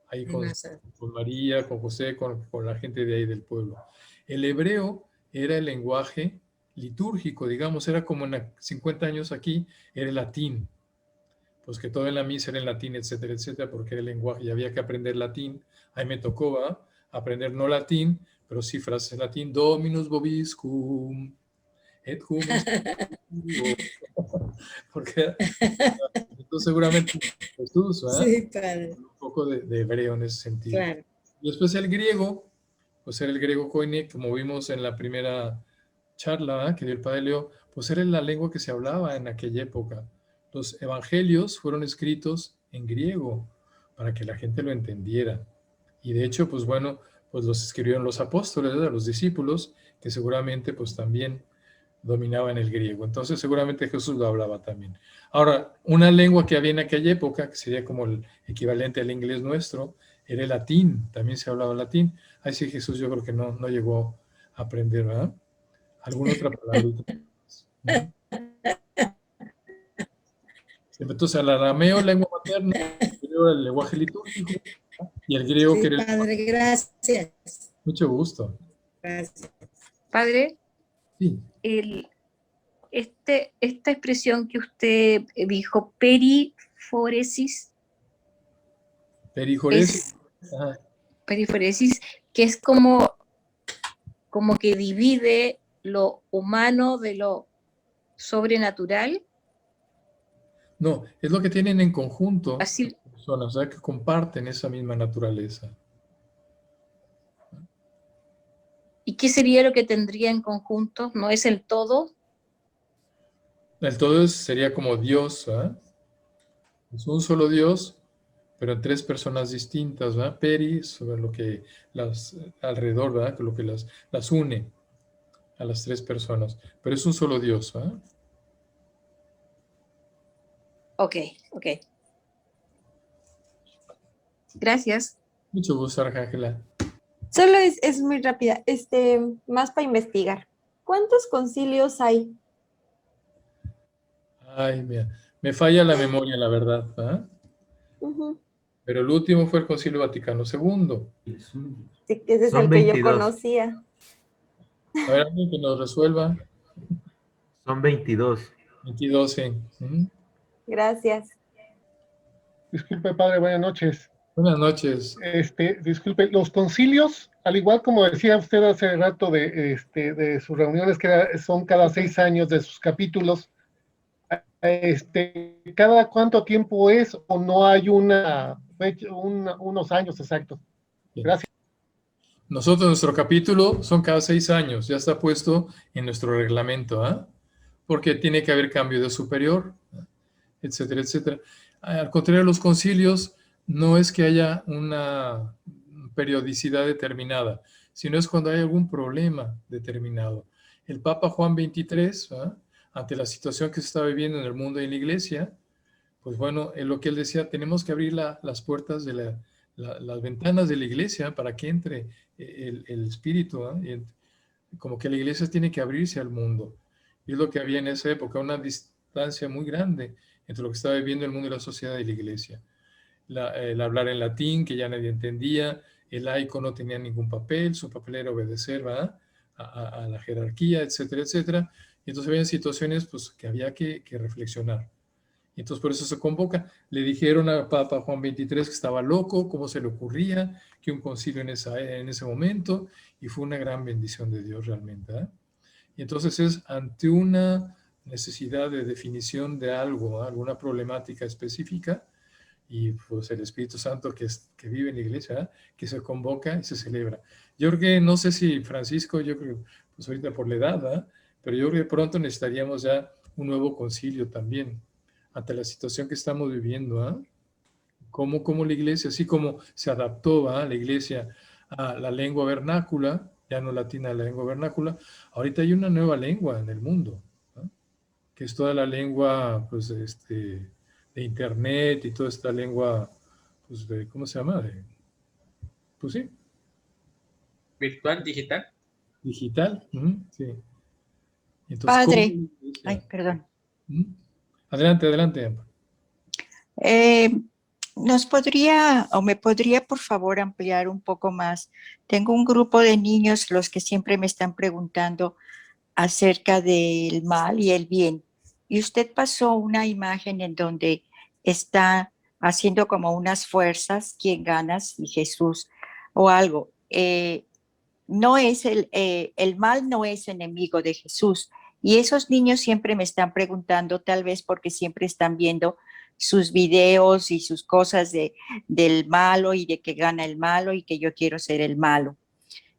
ahí con María, con José, con la gente de ahí del pueblo. El hebreo era el lenguaje litúrgico, digamos, era como en 50 años aquí, era el latín. Pues que todo en la misa era en latín, etcétera, etcétera, porque era el lenguaje y había que aprender latín. Ahí me tocó aprender no latín, pero sí frases en latín. Dominus vobiscum, et humus. Porque entonces seguramente Jesús, Sí, padre. un poco de hebreo en ese sentido. Claro. Y después el griego, pues era el griego koine, como vimos en la primera charla que dio el padre Leo, pues era la lengua que se hablaba en aquella época. Los evangelios fueron escritos en griego para que la gente lo entendiera. Y de hecho, pues bueno, pues los escribieron los apóstoles, ¿verdad? Los discípulos, que seguramente pues también dominaban el griego. Entonces seguramente Jesús lo hablaba también. Ahora, una lengua que había en aquella época, que sería como el equivalente al inglés nuestro, era el latín. También se hablaba latín. Ahí sí Jesús yo creo que no llegó a aprender, ¿verdad? ¿Alguna otra palabra? Entonces, el arameo, lengua materna, el lenguaje litúrgico, y el griego, Sí, que era el... padre, gracias. Mucho gusto. Gracias. Padre, Sí. esta expresión que usted dijo, periforesis, Periforesis. periforesis, que es como que divide lo humano de lo sobrenatural. No, es lo que tienen en conjunto Así. las personas, o sea, que comparten esa misma naturaleza. ¿Y qué sería lo que tendría en conjunto? ¿No es el todo? El todo sería como Dios, ¿verdad? Es un solo Dios, pero en tres personas distintas, ¿verdad? Peri, sobre lo que las alrededor, ¿verdad? Lo que las une a las tres personas. Pero es un solo Dios, ¿verdad? Ok. Gracias. Mucho gusto, Arcángela. Solo es muy rápida, más para investigar. ¿Cuántos concilios hay? Ay, mira, me falla la memoria, la verdad, ¿verdad? Pero el último fue el Concilio Vaticano II. Sí, que ese es el que yo conocía. A ver, alguien que nos resuelva. Son 22. 22, sí. Gracias. Disculpe, padre, buenas noches. Buenas noches. Disculpe, los concilios, al igual como decía usted hace rato de sus reuniones, que son cada 6 años de sus capítulos, ¿cada cuánto tiempo es o no hay unos años exactos? Gracias. Nosotros, nuestro capítulo son cada 6 años, ya está puesto en nuestro reglamento, ¿ah? Porque tiene que haber cambio de superior, etcétera, etcétera. Al contrario de los concilios, no es que haya una periodicidad determinada, sino es cuando hay algún problema determinado. El Papa Juan XXIII, ¿ah? Ante la situación que se está viviendo en el mundo y en la iglesia, pues bueno, es lo que él decía, tenemos que abrir las puertas de las ventanas de la iglesia para que entre el espíritu, ¿eh? Como que la iglesia tiene que abrirse al mundo. Y es lo que había en esa época, una distancia muy grande entre lo que estaba viviendo el mundo y la sociedad y la iglesia. El hablar en latín, que ya nadie entendía, el laico no tenía ningún papel, su papel era obedecer, ¿verdad? A la jerarquía, etcétera, etcétera. Y entonces había situaciones pues, que había que reflexionar. Y entonces por eso se convoca. Le dijeron al Papa Juan XXIII que estaba loco, cómo se le ocurría, que un concilio en ese momento, y fue una gran bendición de Dios realmente. ¿Eh? Y entonces es ante una necesidad de definición de algo, ¿eh? Alguna problemática específica, y pues el Espíritu Santo que vive en la iglesia, ¿eh? Que se convoca y se celebra. Yo creo que, no sé si Francisco, yo creo, pues ahorita por la edad, ¿eh? Pero yo creo que pronto necesitaríamos ya un nuevo concilio también, ante la situación que estamos viviendo, ¿eh? Cómo la iglesia, así como se adaptó a la iglesia a la lengua vernácula, ya no latina, la lengua vernácula, ahorita hay una nueva lengua en el mundo, ¿eh? Que es toda la lengua pues, de internet y toda esta lengua, pues, ¿cómo se llama? Pues sí. ¿Virtual, digital? Digital, sí. Entonces, Padre, ay, perdón. Adelante. ¿Nos podría o me podría por favor ampliar un poco más? Tengo un grupo de niños los que siempre me están preguntando acerca del mal y el bien. Y usted pasó una imagen en donde está haciendo como unas fuerzas, quién gana, si Jesús o algo. No es el mal no es enemigo de Jesús. Y esos niños siempre me están preguntando, tal vez porque siempre están viendo sus videos y sus cosas del malo y de que gana el malo y que yo quiero ser el malo.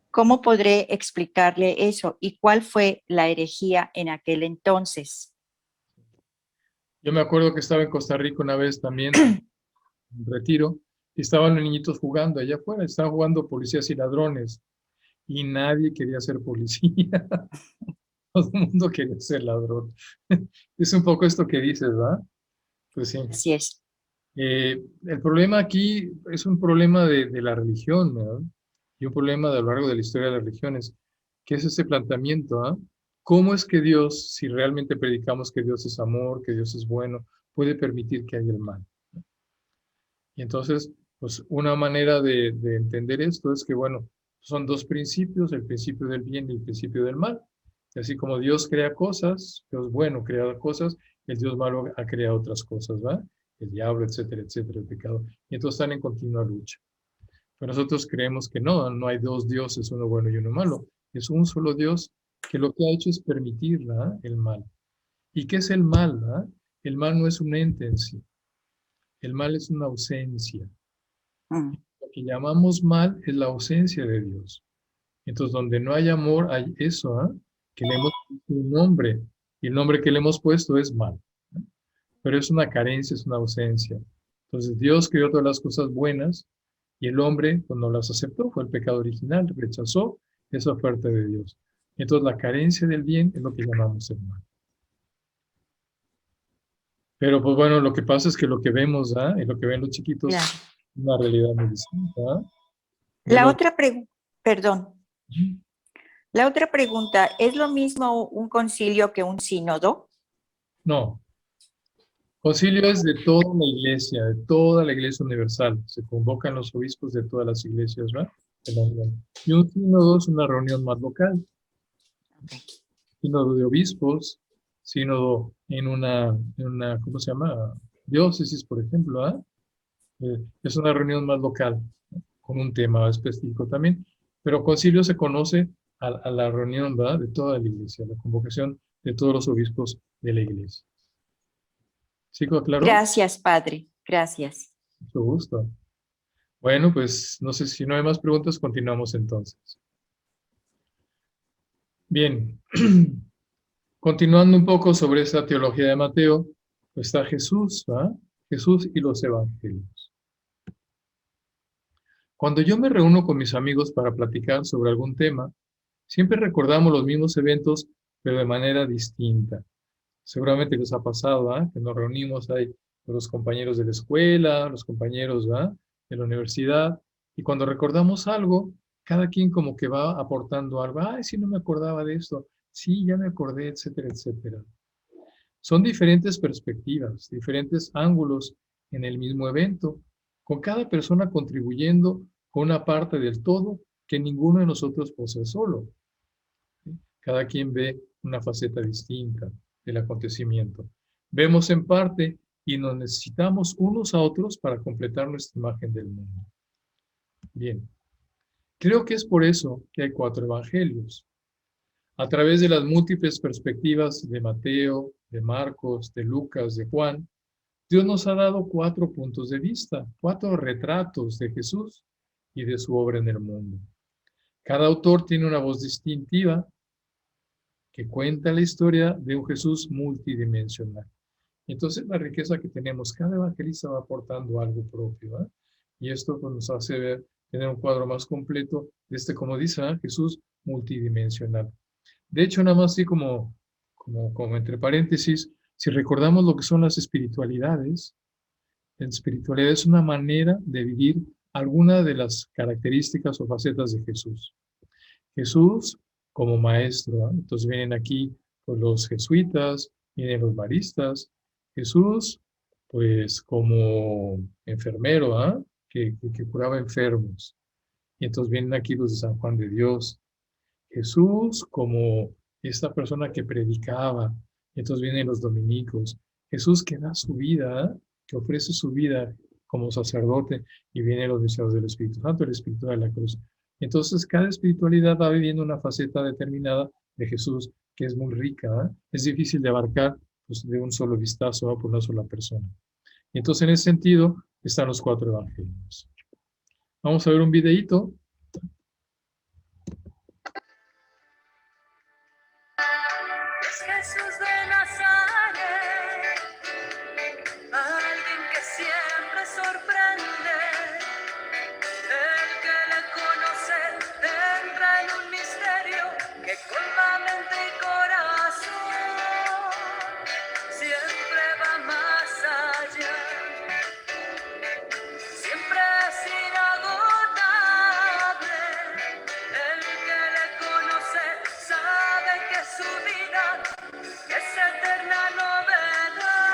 ¿Cómo podré explicarle eso? ¿Y cuál fue la herejía en aquel entonces? Yo me acuerdo que estaba en Costa Rica una vez también, en retiro, y estaban los niñitos jugando allá afuera, estaban jugando policías y ladrones, y nadie quería ser policía. Todo el mundo quería ser ladrón. Es un poco esto que dices, ¿verdad? Pues sí. Así es. El problema aquí es un problema de la religión, ¿verdad? Y un problema a lo largo de la historia de las religiones, que es ese planteamiento, ¿ah? ¿Cómo es que Dios, si realmente predicamos que Dios es amor, que Dios es bueno, puede permitir que haya el mal? Y entonces, pues una manera de entender esto es que, bueno, son dos principios, el principio del bien y el principio del mal. Y así como Dios crea cosas, Dios bueno crea cosas, el Dios malo ha creado otras cosas, ¿va? El diablo, etcétera, etcétera, el pecado. Y entonces están en continua lucha. Pero nosotros creemos que no hay dos dioses, uno bueno y uno malo. Es un solo Dios que lo que ha hecho es permitir el mal. ¿Y qué es el mal? El mal no es un ente en sí. El mal es una ausencia. Lo que llamamos mal es la ausencia de Dios. Entonces, donde no hay amor, hay eso, que le hemos puesto un nombre. Y el nombre que le hemos puesto es mal. Pero es una carencia, es una ausencia. Entonces, Dios creó todas las cosas buenas y el hombre, cuando las aceptó, fue el pecado original, rechazó esa oferta de Dios. Entonces, la carencia del bien es lo que llamamos el mal. Pero, pues bueno, lo que pasa es que lo que vemos, y lo que ven los chiquitos, es una realidad muy distinta. La otra pregunta, perdón. La otra pregunta, ¿es lo mismo un concilio que un sínodo? No. Concilio es de toda la iglesia, de toda la iglesia universal. Se convocan los obispos de todas las iglesias, ¿verdad? Y un sínodo es una reunión más local. Sínodo de obispos, sínodo en una ¿cómo se llama? Diócesis, por ejemplo, es una reunión más local, con un tema específico también. Pero concilio se conoce a la reunión, ¿verdad? De toda la iglesia, la convocación de todos los obispos de la iglesia. ¿Sí, claro? Gracias, padre. Gracias. Mucho gusto. Bueno, pues no sé si no hay más preguntas, continuamos entonces. Bien. Continuando un poco sobre esta teología de Mateo, pues está Jesús, ¿verdad? Jesús y los evangelios. Cuando yo me reúno con mis amigos para platicar sobre algún tema, siempre recordamos los mismos eventos, pero de manera distinta. Seguramente les ha pasado, que nos reunimos ahí con los compañeros de la escuela, los compañeros de la universidad, y cuando recordamos algo, cada quien como que va aportando algo. Ay, sí, no me acordaba de esto. Sí, ya me acordé, etcétera, etcétera. Son diferentes perspectivas, diferentes ángulos en el mismo evento, con cada persona contribuyendo con una parte del todo que ninguno de nosotros posee solo. Cada quien ve una faceta distinta del acontecimiento. Vemos en parte y nos necesitamos unos a otros para completar nuestra imagen del mundo. Bien, creo que es por eso que hay 4 evangelios. A través de las múltiples perspectivas de Mateo, de Marcos, de Lucas, de Juan, Dios nos ha dado 4 puntos de vista, 4 retratos de Jesús y de su obra en el mundo. Cada autor tiene una voz distintiva que cuenta la historia de un Jesús multidimensional. Entonces, la riqueza que tenemos, cada evangelista va aportando algo propio, y esto pues, nos hace ver, tener un cuadro más completo de como dice, Jesús multidimensional. De hecho, nada más así como entre paréntesis, si recordamos lo que son las espiritualidades, la espiritualidad es una manera de vivir alguna de las características o facetas de Jesús. Jesús como maestro, entonces vienen aquí pues, los jesuitas, vienen los maristas, Jesús pues como enfermero, que curaba enfermos, y entonces vienen aquí los de San Juan de Dios, Jesús como esta persona que predicaba, y entonces vienen los dominicos, Jesús que da su vida, que ofrece su vida como sacerdote, y vienen los deseos del Espíritu Santo, el Espíritu de la cruz. Entonces cada espiritualidad va viviendo una faceta determinada de Jesús que es muy rica, ¿eh? Es difícil de abarcar pues, de un solo vistazo, ¿no? Por una sola persona. Y entonces en ese sentido están los 4 evangelios. Vamos a ver un videíto. Es Jesús de Nazaret, alguien que siempre sorprende. El que le conoce entra en un misterio que colma mente y corazón, siempre va más allá, siempre es inagotable. El que le conoce sabe que su vida es eterna novedad.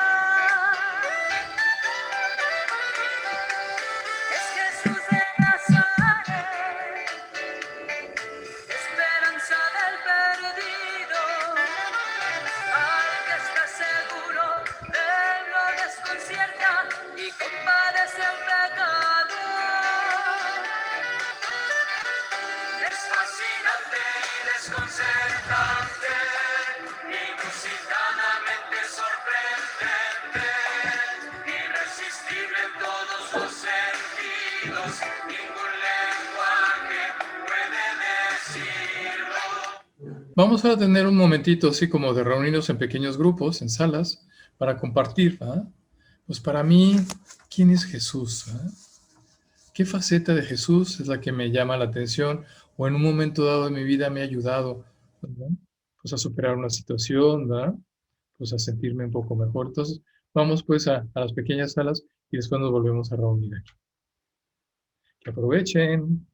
Es Jesús de Nazaret, esperanza del perdido, al que está seguro, él lo desconcierta y compadece el pecado. Es fascinante y desconcertante, inusitadamente sorprendente, irresistible en todos los sentidos, ningún lenguaje puede decirlo. Vamos a tener un momentito así como de reunirnos en pequeños grupos, en salas, para compartir, ¿ah? Pues para mí, ¿quién es Jesús? ¿Ah? ¿Qué faceta de Jesús es la que me llama la atención o en un momento dado de mi vida me ha ayudado, ¿verdad? Pues a superar una situación, ¿verdad? Pues a sentirme un poco mejor? Entonces, vamos pues a las pequeñas salas y después nos volvemos a reunir aquí. Que aprovechen.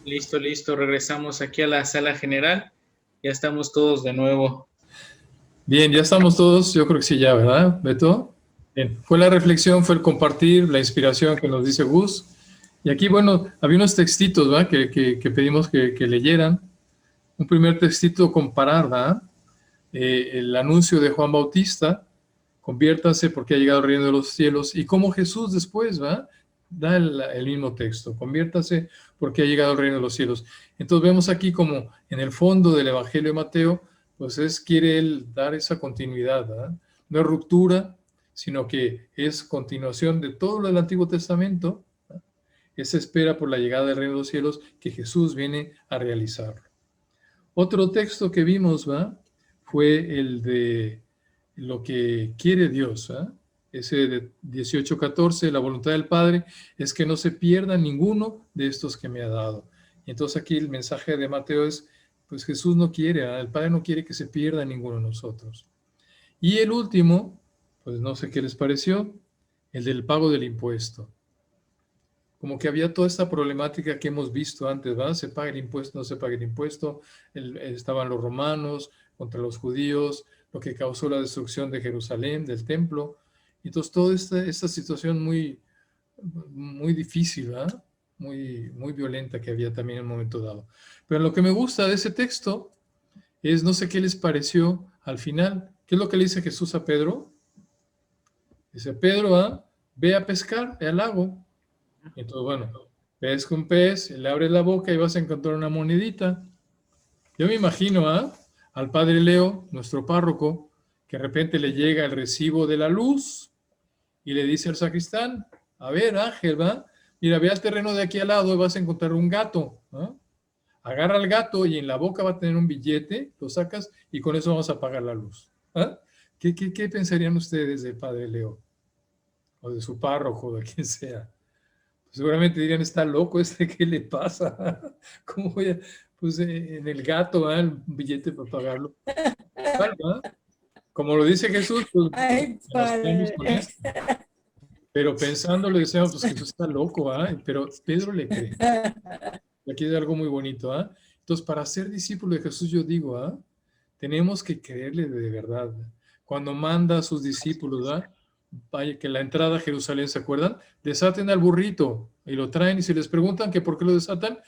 Listo, listo. Regresamos aquí a la sala general. Ya estamos todos de nuevo. Bien, ya estamos todos, yo creo que sí ya, ¿verdad, Beto? Bien, fue la reflexión, fue el compartir, la inspiración que nos dice Gus. Y aquí, bueno, había unos textitos, ¿verdad? Que pedimos que leyeran. Un primer textito comparar, ¿verdad? El anuncio de Juan Bautista, conviértase porque ha llegado el reino de los cielos, y cómo Jesús después, ¿verdad? Da el mismo texto, conviértase porque ha llegado el reino de los cielos. Entonces vemos aquí como en el fondo del Evangelio de Mateo, pues quiere él dar esa continuidad, ¿verdad? No es ruptura, sino que es continuación de todo lo del Antiguo Testamento, ¿verdad? Esa espera por la llegada del reino de los cielos que Jesús viene a realizarlo. Otro texto que vimos, ¿verdad? Fue el de lo que quiere Dios, ¿verdad? Ese de 18:14, la voluntad del Padre es que no se pierda ninguno de estos que me ha dado. Y entonces aquí el mensaje de Mateo es, pues Jesús no quiere, ¿verdad? El Padre no quiere que se pierda ninguno de nosotros. Y el último, pues no sé qué les pareció, el del pago del impuesto. Como que había toda esta problemática que hemos visto antes, ¿verdad? Se paga el impuesto, no se paga el impuesto, estaban los romanos contra los judíos, lo que causó la destrucción de Jerusalén, del templo. Entonces toda esta situación muy, muy difícil, ¿verdad? Muy violenta que había también en un momento dado. Pero lo que me gusta de ese texto es, no sé qué les pareció al final. ¿Qué es lo que le dice Jesús a Pedro? Dice, Pedro, ve a pescar al lago. Y entonces, bueno, pesca un pez, le abres la boca y vas a encontrar una monedita. Yo me imagino al padre Leo, nuestro párroco, que de repente le llega el recibo de la luz y le dice al sacristán, a ver, Ángel, ¿va? Mira, ve al terreno de aquí al lado y vas a encontrar un gato. ¿No? Agarra al gato y en la boca va a tener un billete, lo sacas y con eso vamos a apagar la luz. ¿Ah? ¿Qué pensarían ustedes del padre Leo? O de su párroco, o de quien sea. Pues seguramente dirían, está loco ¿qué le pasa? ¿Cómo voy a...? Pues en el gato, el billete para pagarlo. ¿Va? Como lo dice Jesús, pues Ay, padre. con esto. Pero pensándolo decíamos, pues Jesús está loco, pero Pedro le cree. Y aquí hay algo muy bonito. Entonces, para ser discípulo de Jesús, yo digo, tenemos que creerle de verdad. Cuando manda a sus discípulos, vaya, que la entrada a Jerusalén, ¿se acuerdan? Desaten al burrito y lo traen y si les preguntan que por qué lo desatan,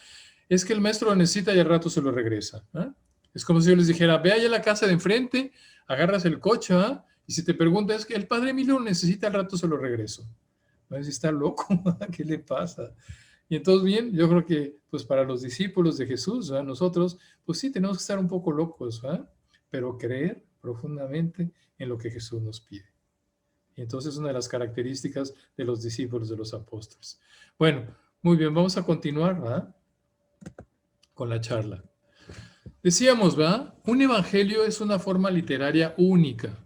es que el maestro lo necesita y al rato se lo regresa. ¿Eh? Es como si yo les dijera, ve allá a la casa de enfrente, agarras el coche, ¿eh? Y si te preguntan, es que el padre Emilio lo necesita, al rato se lo regreso. A ver si está loco, ¿qué le pasa? Y entonces, bien, yo creo que pues para los discípulos de Jesús, ¿eh? Nosotros, pues sí, tenemos que estar un poco locos, ¿eh? Pero creer profundamente en lo que Jesús nos pide. Y entonces es una de las características de los discípulos de los apóstoles. Bueno, muy bien, vamos a continuar, ¿verdad? Con la charla. Decíamos, ¿verdad? Un evangelio es una forma literaria única.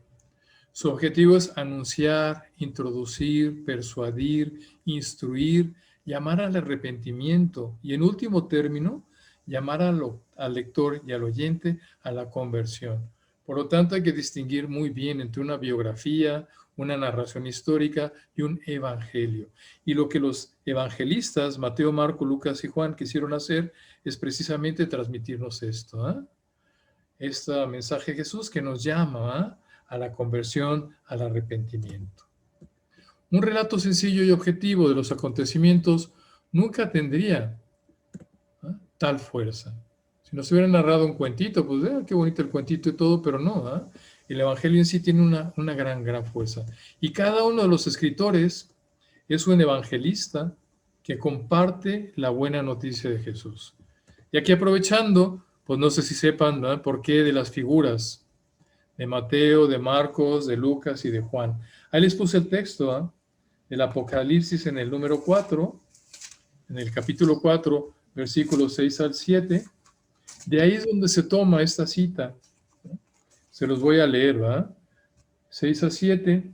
Su objetivo es anunciar, introducir, persuadir, instruir, llamar al arrepentimiento y, en último término, llamar al lector y al oyente a la conversión. Por lo tanto, hay que distinguir muy bien entre una biografía, una narración histórica y un evangelio. Y lo que los evangelistas, Mateo, Marco, Lucas y Juan, quisieron hacer es precisamente transmitirnos esto, ¿eh? Este mensaje de Jesús que nos llama, ¿eh?, a la conversión, al arrepentimiento. Un relato sencillo y objetivo de los acontecimientos nunca tendría, ¿eh?, tal fuerza. Si nos hubieran narrado un cuentito, pues qué bonito el cuentito y todo, pero no, ¿eh? El evangelio en sí tiene una gran fuerza. Y cada uno de los escritores es un evangelista que comparte la buena noticia de Jesús. Y aquí aprovechando, pues no sé si sepan, ¿no?, por qué de las figuras de Mateo, de Marcos, de Lucas y de Juan. Ahí les puse el texto, ¿eh?, del Apocalipsis en el número 4, en el capítulo 4, versículos 6 al 7. De ahí es donde se toma esta cita. Se los voy a leer, ¿verdad? 6 a 7.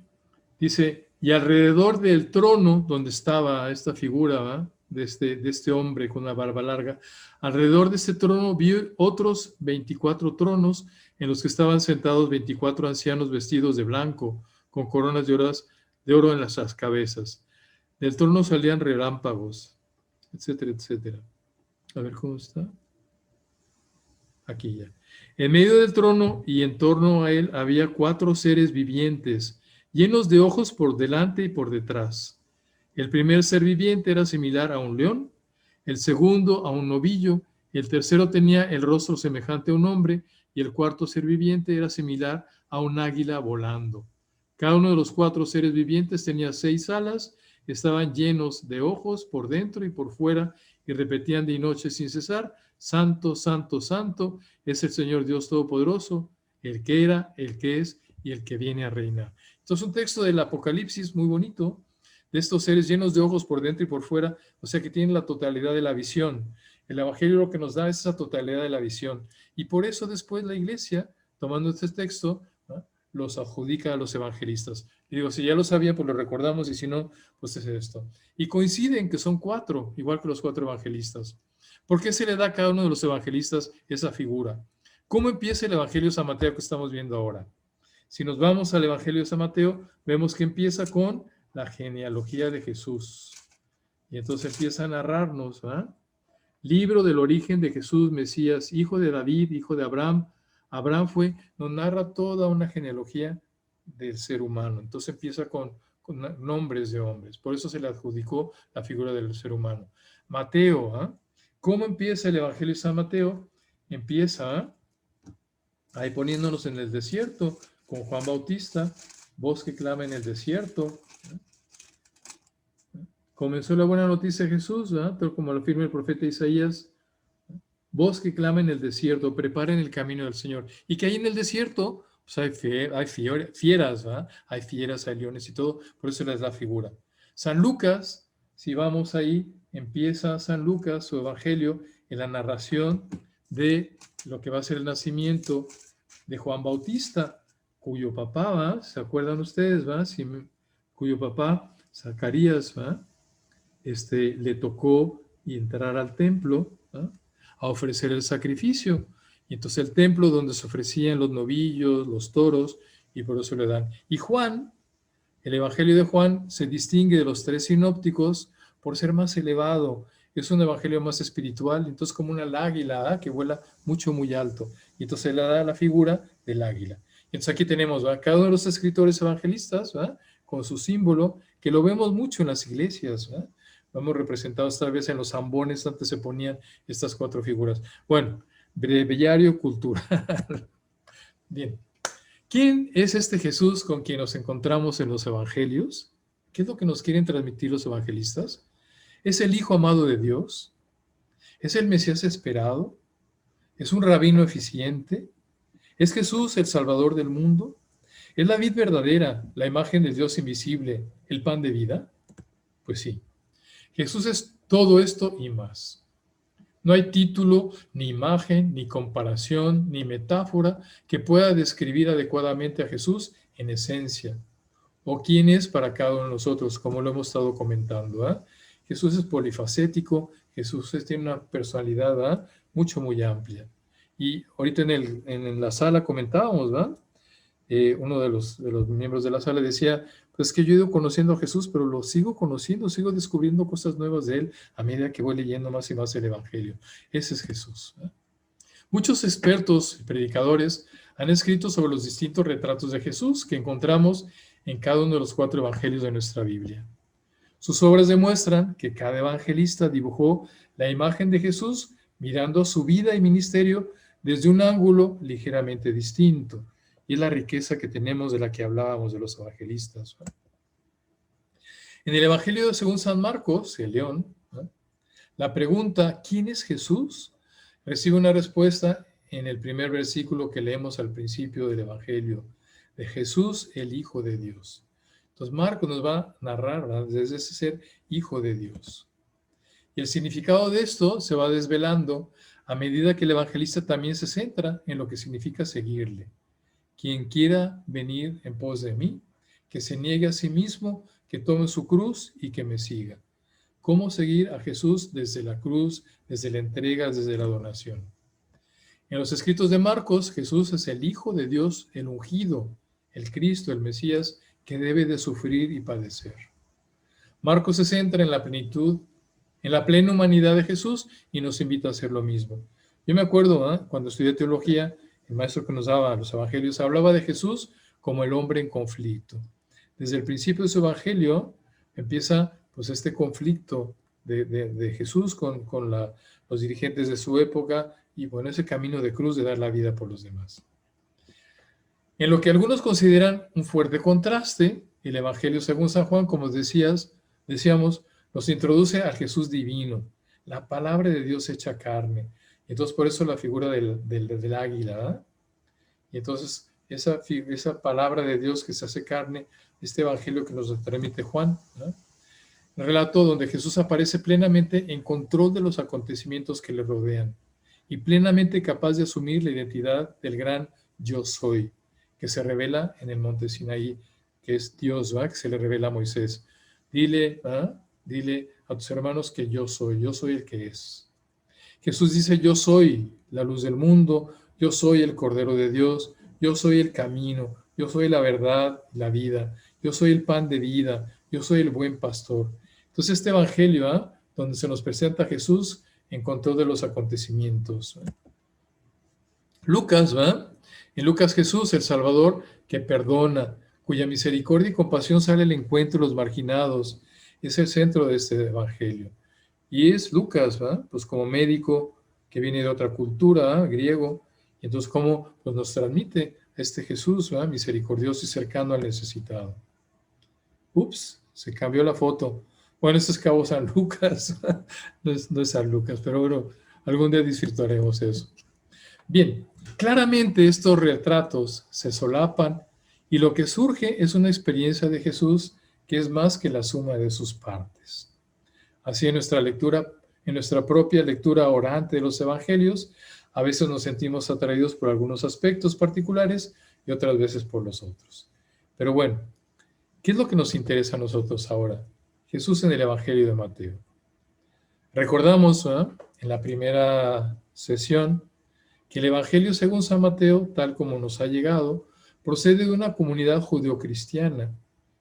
Dice, y alrededor del trono donde estaba esta figura, ¿verdad?, de este hombre con una barba larga, alrededor de este trono vi otros 24 tronos en los que estaban sentados 24 ancianos vestidos de blanco, con coronas de oro en las cabezas. Del trono salían relámpagos, etcétera, etcétera. A ver cómo está. Aquí ya. En medio del trono y en torno a él había 4 seres vivientes, llenos de ojos por delante y por detrás. El primer ser viviente era similar a un león, el segundo a un novillo, el tercero tenía el rostro semejante a un hombre, y el cuarto ser viviente era similar a un águila volando. Cada uno de los 4 seres vivientes tenía 6 alas, estaban llenos de ojos por dentro y por fuera, y repetían de noche sin cesar, Santo, Santo, Santo, es el Señor Dios Todopoderoso, el que era, el que es y el que viene a reinar. Entonces, un texto del Apocalipsis muy bonito, de estos seres llenos de ojos por dentro y por fuera, o sea que tienen la totalidad de la visión. El Evangelio lo que nos da es esa totalidad de la visión. Y por eso después la Iglesia, tomando este texto, ¿no?, los adjudica a los evangelistas. Y digo, si ya lo sabían, pues lo recordamos, y si no, pues es esto. Y coinciden que son 4, igual que los 4 evangelistas. ¿Por qué se le da a cada uno de los evangelistas esa figura? ¿Cómo empieza el Evangelio de San Mateo que estamos viendo ahora? Si nos vamos al Evangelio de San Mateo, vemos que empieza con la genealogía de Jesús. Y entonces empieza a narrarnos, ¿verdad? Libro del origen de Jesús, Mesías, hijo de David, hijo de Abraham. Abraham nos narra toda una genealogía del ser humano. Entonces empieza con nombres de hombres. Por eso se le adjudicó la figura del ser humano. Mateo, ¿eh? ¿Cómo empieza el Evangelio de San Mateo? Empieza ahí poniéndonos en el desierto con Juan Bautista, voz que clama en el desierto. Comenzó la buena noticia de Jesús, tal como lo afirma el profeta Isaías, voz que clama en el desierto, preparen el camino del Señor. Y que ahí en el desierto pues hay fieras, ¿verdad? Hay fieras, hay leones y todo, por eso les da figura. San Lucas, si vamos ahí, empieza San Lucas su evangelio en la narración de lo que va a ser el nacimiento de Juan Bautista, cuyo papá, ¿va? ¿Se acuerdan ustedes? ¿Va? Cuyo papá, Zacarías, ¿va? Le tocó entrar al templo, ¿va?, a ofrecer el sacrificio. Y entonces el templo donde se ofrecían los novillos, los toros, y por eso le dan. Y Juan, el evangelio de Juan se distingue de los 3 sinópticos por ser más elevado. Es un evangelio más espiritual, entonces como un águila, ¿eh?, que vuela mucho, muy alto. Y entonces le da la figura del águila. Entonces aquí tenemos, ¿va?, cada uno de los escritores evangelistas, ¿va?, con su símbolo, que lo vemos mucho en las iglesias, ¿eh? Lo hemos representado esta vez en los zambones, antes se ponían estas 4 figuras. Bueno, breviario cultural. Bien. ¿Quién es este Jesús con quien nos encontramos en los evangelios? ¿Qué es lo que nos quieren transmitir los evangelistas? ¿Es el Hijo amado de Dios? ¿Es el Mesías esperado? ¿Es un rabino eficiente? ¿Es Jesús el Salvador del mundo? ¿Es la vid verdadera, la imagen del Dios invisible, el pan de vida? Pues sí. Jesús es todo esto y más. No hay título, ni imagen, ni comparación, ni metáfora que pueda describir adecuadamente a Jesús en esencia, o quién es para cada uno de nosotros, como lo hemos estado comentando, ¿eh? Jesús es polifacético, Jesús tiene una personalidad, ¿eh? Muy amplia. Y ahorita en la sala comentábamos, ¿verdad? Uno de los miembros de la sala decía, pues que yo he ido conociendo a Jesús, pero lo sigo conociendo, sigo descubriendo cosas nuevas de él a medida que voy leyendo más y más el Evangelio. Ese es Jesús, ¿eh? Muchos expertos y predicadores han escrito sobre los distintos retratos de Jesús que encontramos en cada uno de los 4 evangelios de nuestra Biblia. Sus obras demuestran que cada evangelista dibujó la imagen de Jesús mirando su vida y ministerio desde un ángulo ligeramente distinto. Y es la riqueza que tenemos de la que hablábamos de los evangelistas, ¿no? En el Evangelio según San Marcos, el León, ¿no?, la pregunta ¿quién es Jesús?, recibe una respuesta en el primer versículo que leemos al principio del Evangelio, de Jesús, el Hijo de Dios. Entonces Marcos nos va a narrar, ¿verdad?, desde ese ser Hijo de Dios. Y el significado de esto se va desvelando a medida que el evangelista también se centra en lo que significa seguirle. Quien quiera venir en pos de mí, que se niegue a sí mismo, que tome su cruz y que me siga. ¿Cómo seguir a Jesús desde la cruz, desde la entrega, desde la donación? En los escritos de Marcos, Jesús es el Hijo de Dios, el ungido, el Cristo, el Mesías, que debe de sufrir y padecer. Marcos se centra en la plenitud, en la plena humanidad de Jesús y nos invita a hacer lo mismo. Yo me acuerdo, cuando estudié teología, el maestro que nos daba los evangelios hablaba de Jesús como el hombre en conflicto. Desde el principio de su evangelio empieza pues este conflicto de Jesús con los dirigentes de su época y bueno, ese camino de cruz de dar la vida por los demás. En lo que algunos consideran un fuerte contraste, el evangelio según San Juan, como decíamos, nos introduce al Jesús divino, la palabra de Dios hecha carne. Entonces, por eso la figura del águila, ¿eh? Y entonces, esa palabra de Dios que se hace carne, este evangelio que nos transmite Juan, ¿eh?, un relato donde Jesús aparece plenamente en control de los acontecimientos que le rodean y plenamente capaz de asumir la identidad del gran yo soy, que se revela en el monte Sinaí, que es Dios, ¿verdad?, que se le revela a Moisés. Dile a tus hermanos que yo soy el que es. Jesús dice, yo soy la luz del mundo, yo soy el Cordero de Dios, yo soy el camino, yo soy la verdad, la vida, yo soy el pan de vida, yo soy el buen pastor. Entonces este evangelio, donde se nos presenta a Jesús en control de los acontecimientos. Lucas, en Lucas Jesús, el Salvador, que perdona, cuya misericordia y compasión sale al encuentro de los marginados, es el centro de este evangelio. Y es Lucas, pues como médico que viene de otra cultura, griego, y entonces cómo pues, nos transmite este Jesús, misericordioso y cercano al necesitado. Ups, se cambió la foto. Bueno, esto es Cabo San Lucas, no es San Lucas, pero bueno, algún día disfrutaremos eso. Bien, claramente estos retratos se solapan y lo que surge es una experiencia de Jesús que es más que la suma de sus partes. Así en nuestra propia lectura orante de los evangelios, a veces nos sentimos atraídos por algunos aspectos particulares y otras veces por los otros. Pero bueno, ¿qué es lo que nos interesa a nosotros ahora? Jesús en el Evangelio de Mateo. Recordamos en la primera sesión que el Evangelio según San Mateo, tal como nos ha llegado, procede de una comunidad judeocristiana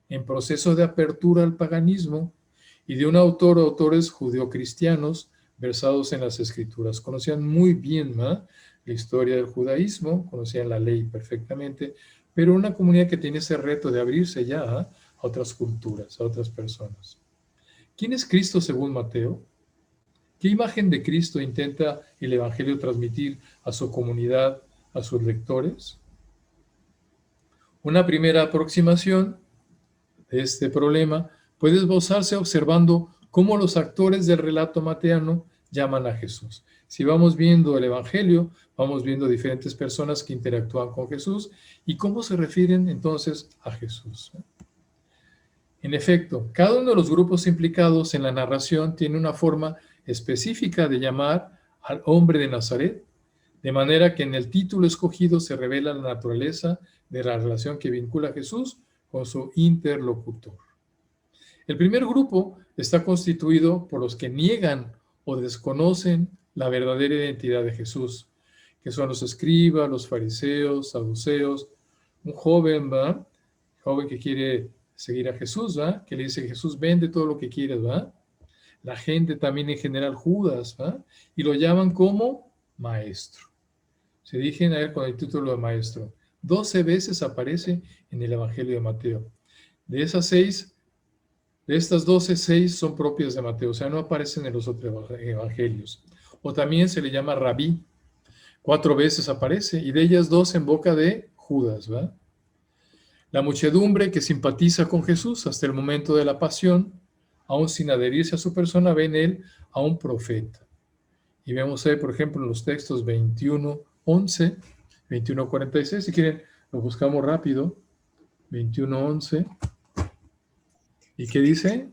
en proceso de apertura al paganismo y de un autor o autores judeocristianos versados en las Escrituras. Conocían muy bien la historia del judaísmo, conocían la ley perfectamente, pero una comunidad que tiene ese reto de abrirse ya a otras culturas, a otras personas. ¿Quién es Cristo según Mateo? ¿Qué imagen de Cristo intenta el Evangelio transmitir a su comunidad, a sus lectores? Una primera aproximación de este problema puede esbozarse observando cómo los actores del relato mateano llaman a Jesús. Si vamos viendo el Evangelio, vamos viendo diferentes personas que interactúan con Jesús y cómo se refieren entonces a Jesús. En efecto, cada uno de los grupos implicados en la narración tiene una forma específica de llamar al hombre de Nazaret, de manera que en el título escogido se revela la naturaleza de la relación que vincula a Jesús con su interlocutor. El primer grupo está constituido por los que niegan o desconocen la verdadera identidad de Jesús, que son los escribas, los fariseos, saduceos, un joven, ¿va? Joven que quiere seguir a Jesús, ¿va? Que le dice, Jesús, vende todo lo que quieres, ¿va? La gente también en general, Judas, ¿va? Y lo llaman como maestro. Se dirigen a él con el título de maestro. 12 veces aparece en el Evangelio de Mateo. De estas 12, 6 son propias de Mateo, o sea, no aparecen en los otros evangelios. O también se le llama rabí. 4 veces aparece, y de ellas 2 en boca de Judas, ¿va? La muchedumbre que simpatiza con Jesús hasta el momento de la pasión, aún sin adherirse a su persona, ve en él a un profeta. Y vemos ahí, por ejemplo, en los textos 21:11, 21:46, si quieren, lo buscamos rápido. 21:11. ¿Y qué dice?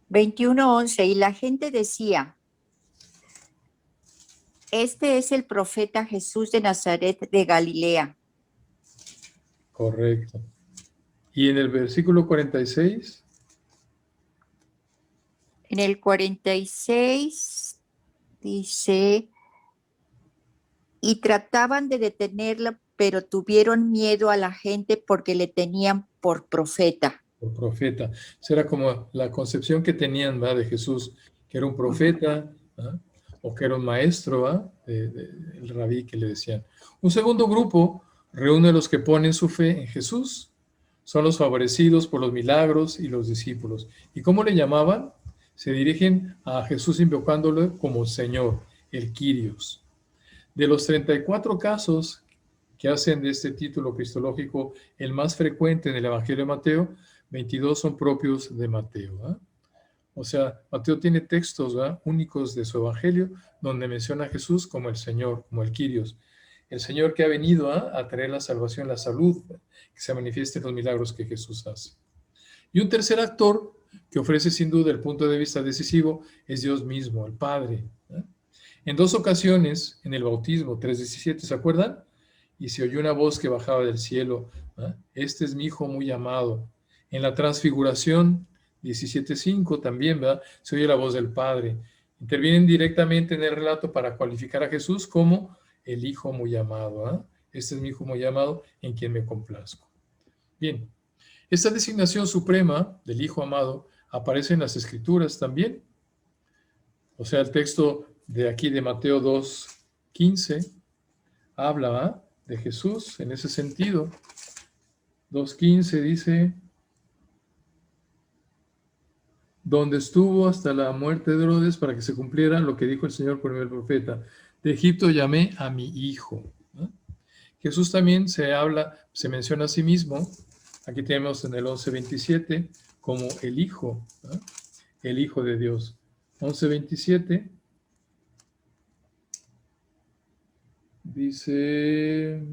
21:11, y la gente decía, este es el profeta Jesús de Nazaret de Galilea. Correcto. Y en el versículo 46. En el 46 dice, y trataban de detenerla, pero tuvieron miedo a la gente porque le tenían por profeta. Por profeta. Esa era como la concepción que tenían, ¿va? De Jesús, que era un profeta, ¿va? O que era un maestro, ¿va? El rabí que le decían. Un segundo grupo reúne a los que ponen su fe en Jesús. Son los favorecidos por los milagros y los discípulos. ¿Y cómo le llamaban? Se dirigen a Jesús invocándolo como Señor, el Kyrios. De los 34 casos que hacen de este título cristológico el más frecuente en el Evangelio de Mateo, 22 son propios de Mateo, ¿va? O sea, Mateo tiene textos, ¿va? Únicos de su Evangelio donde menciona a Jesús como el Señor, como el Kyrios. El Señor que ha venido a traer la salvación, la salud, que se manifieste en los milagros que Jesús hace. Y un tercer actor que ofrece sin duda el punto de vista decisivo es Dios mismo, el Padre. En 2 ocasiones, en el bautismo, 3:17, ¿se acuerdan? Y se oyó una voz que bajaba del cielo, este es mi Hijo muy amado. En la transfiguración, 17:5 también, ¿verdad? Se oye la voz del Padre. Intervienen directamente en el relato para cualificar a Jesús como el Hijo muy amado, ¿eh? Este es mi Hijo muy amado en quien me complazco. Bien, esta designación suprema del Hijo amado aparece en las Escrituras también. O sea, el texto de aquí de Mateo 2:15 habla de Jesús en ese sentido. 2:15 dice, donde estuvo hasta la muerte de Herodes para que se cumpliera lo que dijo el Señor por medio del profeta. De Egipto llamé a mi hijo. ¿No? Jesús también se menciona a sí mismo, aquí tenemos en el 11:27, como el Hijo, ¿no? El Hijo de Dios. 11:27 dice,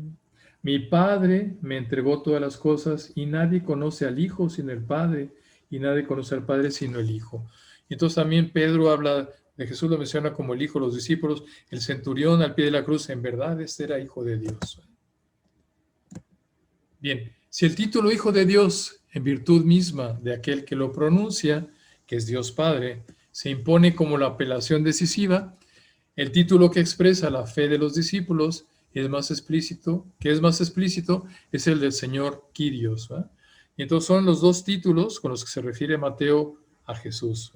mi Padre me entregó todas las cosas y nadie conoce al Hijo sino el Padre y nadie conoce al Padre sino el Hijo. Y entonces también Pedro habla de Jesús, lo menciona como el Hijo, los discípulos, el centurión al pie de la cruz, en verdad este era Hijo de Dios. Bien, si el título Hijo de Dios, en virtud misma de aquel que lo pronuncia, que es Dios Padre, se impone como la apelación decisiva, el título que expresa la fe de los discípulos es más explícito, es el del Señor Kyrios. ¿Eh? Y entonces son los dos títulos con los que se refiere Mateo a Jesús,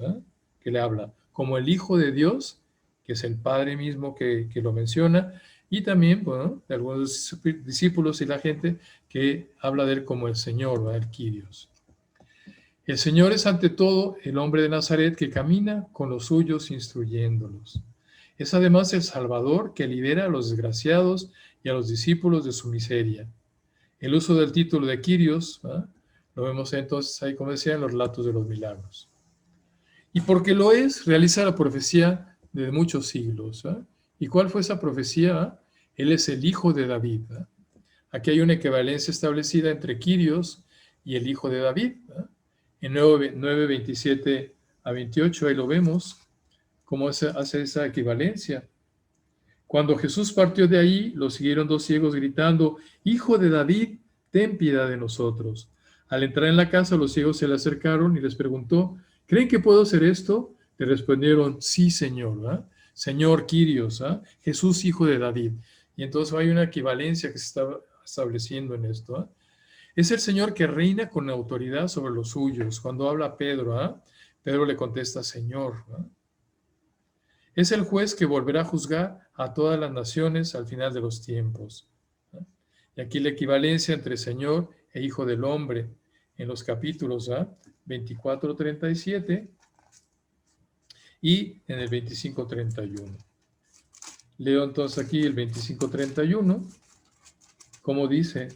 que le habla, como el Hijo de Dios, que es el Padre mismo que lo menciona, y también, bueno, de algunos discípulos y la gente que habla de él como el Señor, el Kyrios. El Señor es ante todo el hombre de Nazaret que camina con los suyos instruyéndolos. Es además el Salvador que libera a los desgraciados y a los discípulos de su miseria. El uso del título de Kyrios, ¿verdad?, lo vemos entonces ahí, como decía, en los relatos de los milagros. Y porque lo es, realiza la profecía de muchos siglos. ¿Verdad? ¿Y cuál fue esa profecía? ¿Verdad? Él es el hijo de David. ¿Verdad? Aquí hay una equivalencia establecida entre Kyrios y el hijo de David. ¿Verdad? En 9:27 a 28, ahí lo vemos, cómo se hace esa equivalencia. Cuando Jesús partió de ahí, lo siguieron dos ciegos gritando, Hijo de David, ten piedad de nosotros. Al entrar en la casa, los ciegos se le acercaron y les preguntó, ¿creen que puedo hacer esto? Le respondieron, sí, Señor, ¿verdad? Señor Kyrios, ¿verdad? Jesús, hijo de David. Y entonces hay una equivalencia que se está estableciendo en esto. ¿Verdad? Es el Señor que reina con autoridad sobre los suyos. Cuando habla Pedro, ¿verdad? Pedro le contesta, Señor, ¿verdad? Es el juez que volverá a juzgar a todas las naciones al final de los tiempos. ¿Verdad? Y aquí la equivalencia entre Señor e Hijo del Hombre en los capítulos 24-37 y en el 25-31. Leo entonces aquí el 25-31, como dice,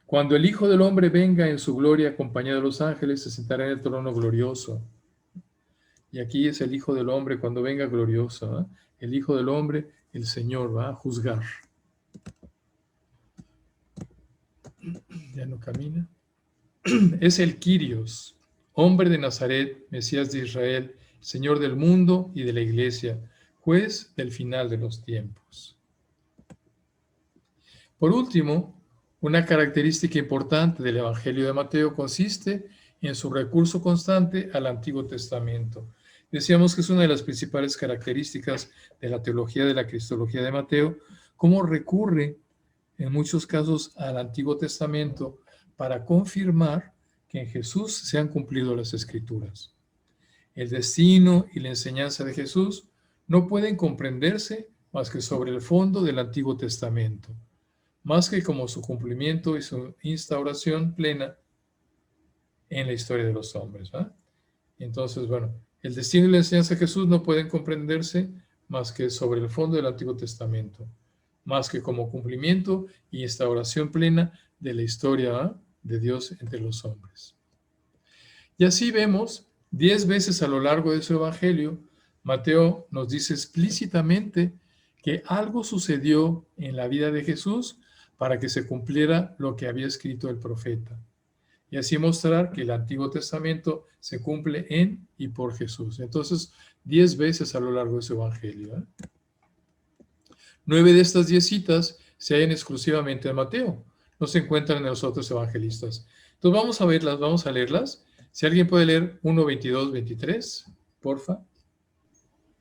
cuando el Hijo del Hombre venga en su gloria acompañado de los ángeles, se sentará en el trono glorioso. Y aquí es el Hijo del Hombre cuando venga glorioso. ¿Eh? El Hijo del Hombre, el Señor va a juzgar. Ya no camina. Es el Kyrios, hombre de Nazaret, Mesías de Israel, Señor del mundo y de la iglesia, juez del final de los tiempos. Por último, una característica importante del Evangelio de Mateo consiste en su recurso constante al Antiguo Testamento. Decíamos que es una de las principales características de la teología de la cristología de Mateo, cómo recurre en muchos casos al Antiguo Testamento para confirmar que en Jesús se han cumplido las Escrituras. El destino y la enseñanza de Jesús no pueden comprenderse más que sobre el fondo del Antiguo Testamento, más que como su cumplimiento y su instauración plena en la historia de los hombres. ¿Eh? Entonces, bueno, el destino y la enseñanza de Jesús no pueden comprenderse más que sobre el fondo del Antiguo Testamento, más que como cumplimiento y instauración plena de la historia de Dios entre los hombres. Y así vemos 10 veces a lo largo de su evangelio, Mateo nos dice explícitamente que algo sucedió en la vida de Jesús para que se cumpliera lo que había escrito el profeta. Y así mostrar que el Antiguo Testamento se cumple en y por Jesús. Entonces, 10 veces a lo largo de su evangelio. 9 de estas 10 citas se hallan exclusivamente en Mateo. No se encuentran en los otros evangelistas. Entonces vamos a verlas, vamos a leerlas. Si alguien puede leer 1, 22, 23, porfa.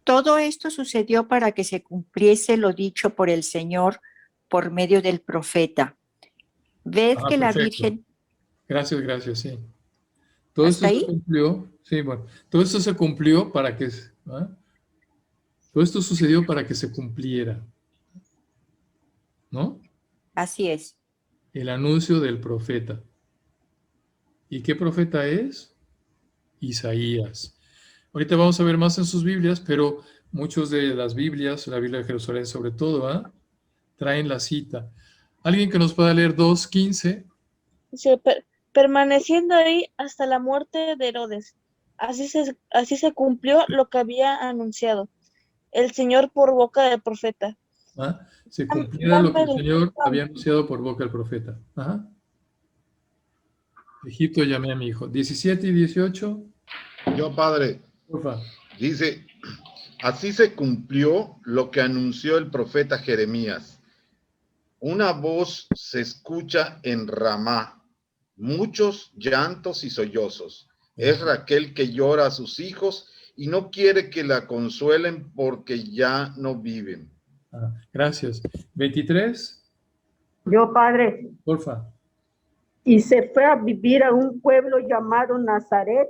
Todo esto sucedió para que se cumpliese lo dicho por el Señor por medio del profeta. Ved que la Virgen... Gracias, sí. Todo esto se cumplió, sí, bueno, todo esto se cumplió para que... Todo esto sucedió para que se cumpliera. ¿No? Así es. El anuncio del profeta. ¿Y qué profeta es? Isaías. Ahorita vamos a ver más en sus Biblias, pero muchos de las Biblias, la Biblia de Jerusalén sobre todo, traen la cita. ¿Alguien que nos pueda leer 2:15? Sí, permaneciendo ahí hasta la muerte de Herodes. Así se cumplió lo que había anunciado el Señor por boca del profeta. Se cumpliera lo que el Señor había anunciado por boca del profeta. Ajá. Egipto llamé a mi hijo. 17 y 18. Yo, padre. Porfa. Dice, así se cumplió lo que anunció el profeta Jeremías. Una voz se escucha en Ramá, muchos llantos y sollozos. Es Raquel que llora a sus hijos y no quiere que la consuelen porque ya no viven. Gracias. 23. Yo, padre. Porfa. Y se fue a vivir a un pueblo llamado Nazaret.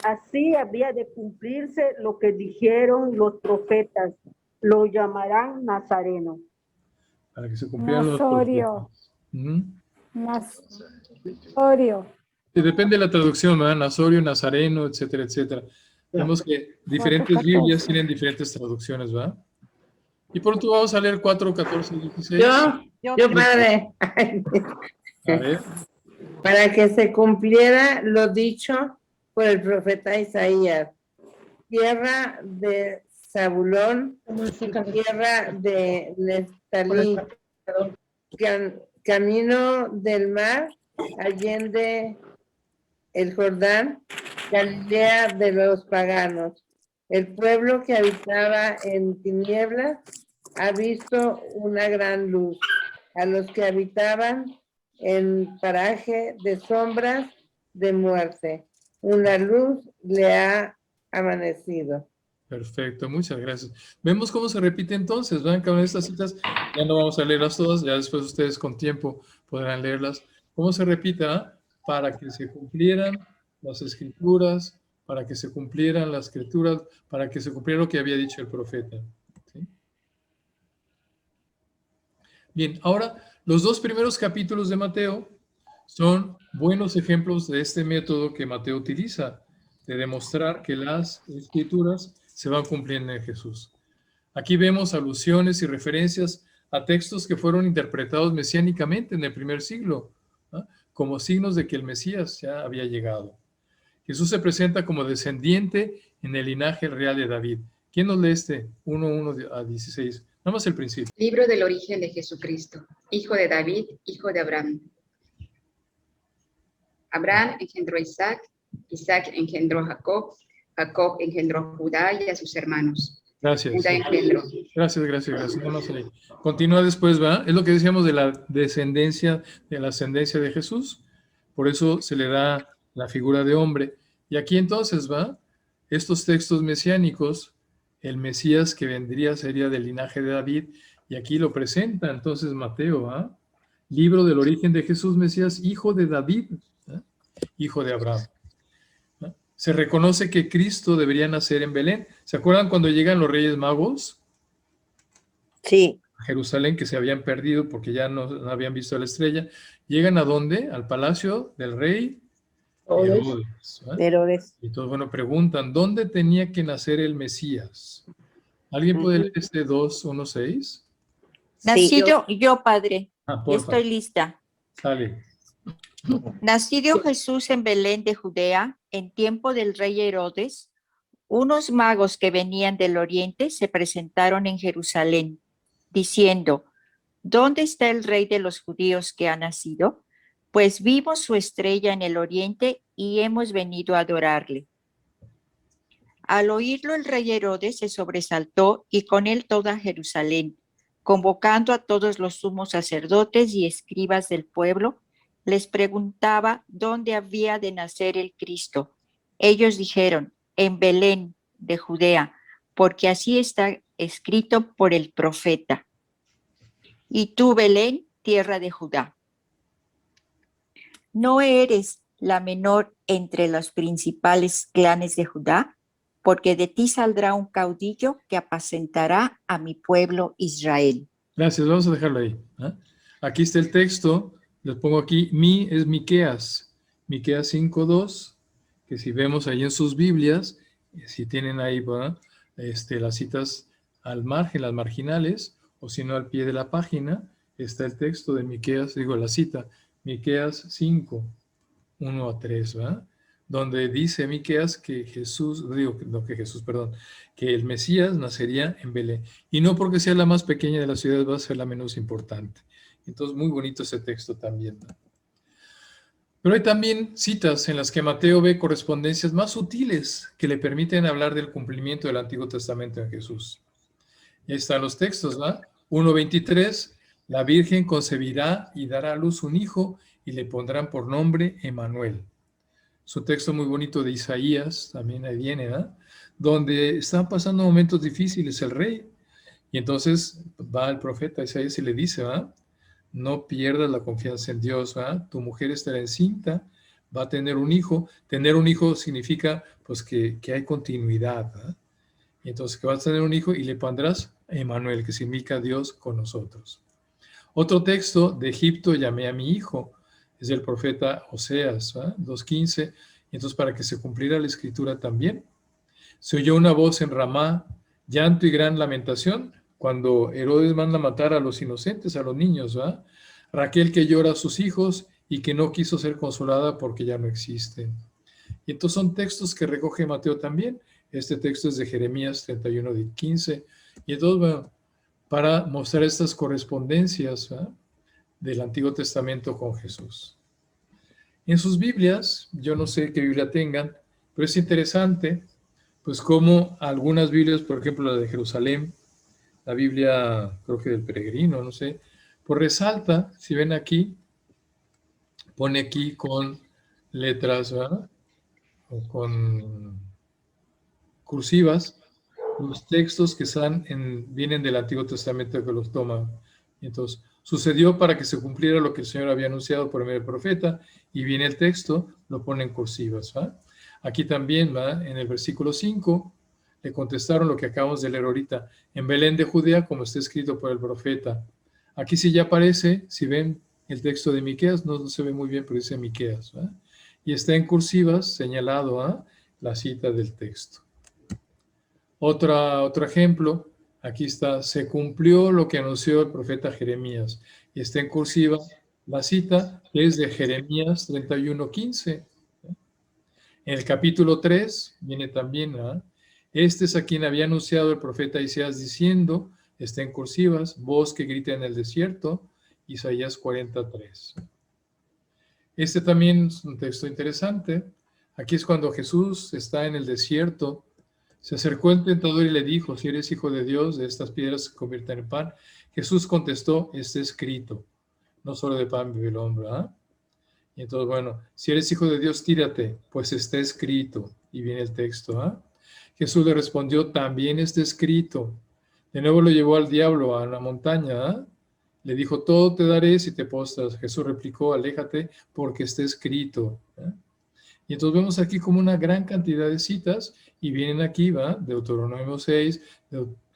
Así había de cumplirse lo que dijeron los profetas. Lo llamarán Nazareno. Para que se cumplieran los profetas. Nazorio. Sí, depende de la traducción, ¿verdad? Nazorio, nazareno, etcétera, etcétera. Vemos que diferentes Biblias tienen diferentes traducciones, ¿verdad? Y por último vamos a leer 4, 14, 16. Yo padre. A ver. Para que se cumpliera lo dicho por el profeta Isaías. Tierra de Zabulón, tierra de Neftalí, camino del mar, allende el Jordán, Galilea de los paganos. El pueblo que habitaba en tinieblas ha visto una gran luz. A los que habitaban en paraje de sombras de muerte, una luz le ha amanecido. Perfecto, muchas gracias. Vemos cómo se repite entonces, ¿verdad? Cada una de estas citas, ya no vamos a leerlas todas, ya después ustedes con tiempo podrán leerlas. ¿Cómo se repite? Para que se cumplieran las escrituras, para que se cumplieran las escrituras, para que se cumpliera lo que había dicho el profeta. ¿Sí? Bien, ahora los 2 primeros capítulos de Mateo son buenos ejemplos de este método que Mateo utiliza, de demostrar que las escrituras se van cumpliendo en Jesús. Aquí vemos alusiones y referencias a textos que fueron interpretados mesiánicamente en el primer siglo, ¿no? Como signos de que el Mesías ya había llegado. Jesús se presenta como descendiente en el linaje real de David. ¿Quién nos lee este? 1:1 a 16. Nada más el principio. Libro del origen de Jesucristo, hijo de David, hijo de Abraham. Abraham engendró a Isaac, Isaac engendró a Jacob, Jacob engendró a Judá y a sus hermanos. Gracias. Judá engendró. Gracias. No más ahí. Continúa después, ¿va? Es lo que decíamos de la descendencia, de la ascendencia de Jesús. Por eso se le da la figura de hombre. Y aquí entonces, ¿va? Estos textos mesiánicos, el Mesías que vendría sería del linaje de David, y aquí lo presenta entonces Mateo, ¿va? Libro del origen de Jesús, Mesías, hijo de David, ¿va? Hijo de Abraham. ¿Va? Se reconoce que Cristo debería nacer en Belén. ¿Se acuerdan cuando llegan los Reyes Magos? Sí. A Jerusalén, que se habían perdido porque ya no habían visto la estrella. ¿Llegan a dónde? Al palacio del rey Herodes. Herodes. Y todos, bueno, preguntan, ¿dónde tenía que nacer el Mesías? ¿Alguien puede leer este 2:1-6? Nacido yo, padre. Porfa. Estoy lista. Sale. Nacido Jesús en Belén de Judea, en tiempo del rey Herodes, unos magos que venían del oriente se presentaron en Jerusalén, diciendo, ¿dónde está el rey de los judíos que ha nacido? Pues vimos su estrella en el oriente y hemos venido a adorarle. Al oírlo, el rey Herodes se sobresaltó y con él toda Jerusalén, convocando a todos los sumos sacerdotes y escribas del pueblo, les preguntaba dónde había de nacer el Cristo. Ellos dijeron, en Belén de Judea, porque así está escrito por el profeta. Y tú, Belén, tierra de Judá, no eres la menor entre los principales clanes de Judá, porque de ti saldrá un caudillo que apacentará a mi pueblo Israel. Gracias, vamos a dejarlo ahí. Aquí está el texto, les pongo aquí, es Miqueas 5:2, que si vemos ahí en sus Biblias, si tienen ahí las citas al margen, las marginales, o si no al pie de la página, está el texto de Miqueas, la cita, Miqueas 5:1-3, ¿verdad? Donde dice Miqueas que que el Mesías nacería en Belén. Y no porque sea la más pequeña de las ciudades va a ser la menos importante. Entonces, muy bonito ese texto también, ¿no? Pero hay también citas en las que Mateo ve correspondencias más sutiles que le permiten hablar del cumplimiento del Antiguo Testamento en Jesús. Y ahí están los textos, ¿va? 1:23, la Virgen concebirá y dará a luz un hijo y le pondrán por nombre Emmanuel. Es un texto muy bonito de Isaías, también ahí viene, ¿verdad? Donde están pasando momentos difíciles el rey. Y entonces va el profeta Isaías y le dice, ¿verdad? No pierdas la confianza en Dios, ¿verdad? Tu mujer estará encinta, va a tener un hijo. Tener un hijo significa pues que hay continuidad, ¿verdad? Y entonces que vas a tener un hijo y le pondrás Emmanuel, que significa Dios con nosotros. Otro texto, de Egipto llamé a mi hijo. es del profeta Oseas, 2:15, y entonces para que se cumpliera la escritura también. Se oyó una voz en Ramá, llanto y gran lamentación, cuando Herodes manda matar a los inocentes, a los niños, Raquel que llora a sus hijos y que no quiso ser consolada porque ya no existen. Y entonces son textos que recoge Mateo también. Este texto es de Jeremías 31:15. Y entonces, bueno, para mostrar estas correspondencias del Antiguo Testamento con Jesús. En sus Biblias, yo no sé qué Biblia tengan, pero es interesante, pues como algunas Biblias, por ejemplo la de Jerusalén, la Biblia creo que del Peregrino, no sé, pues resalta, si ven aquí, pone aquí con letras, ¿verdad? O con cursivas, los textos que vienen del Antiguo Testamento que los toman. Entonces, sucedió para que se cumpliera lo que el Señor había anunciado por medio del profeta, y viene el texto, lo pone en cursivas. Aquí también, en el versículo 5, le contestaron lo que acabamos de leer ahorita, en Belén de Judea, como está escrito por el profeta. Aquí sí ya aparece, si ven el texto de Miqueas, no se ve muy bien, pero dice Miqueas, y está en cursivas señalado la cita del texto. Otro ejemplo, aquí está, se cumplió lo que anunció el profeta Jeremías, y está en cursiva la cita, que es de Jeremías 31:15. En el capítulo 3 viene también, este es a quien había anunciado el profeta Isaías diciendo, está en cursivas, voz que grita en el desierto, Isaías 43. Este también es un texto interesante. Aquí es cuando Jesús está en el desierto. Se acercó el tentador y le dijo, si eres hijo de Dios, de estas piedras se conviertan en pan. Jesús contestó, está escrito, no solo de pan vive el hombre. Y entonces, bueno, si eres hijo de Dios, tírate, pues está escrito. Y viene el texto. Jesús le respondió, también está escrito. De nuevo lo llevó al diablo a la montaña. Le dijo, todo te daré si te postras. Jesús replicó, aléjate porque está escrito. Y entonces vemos aquí como una gran cantidad de citas, y vienen aquí, Deuteronomio 6,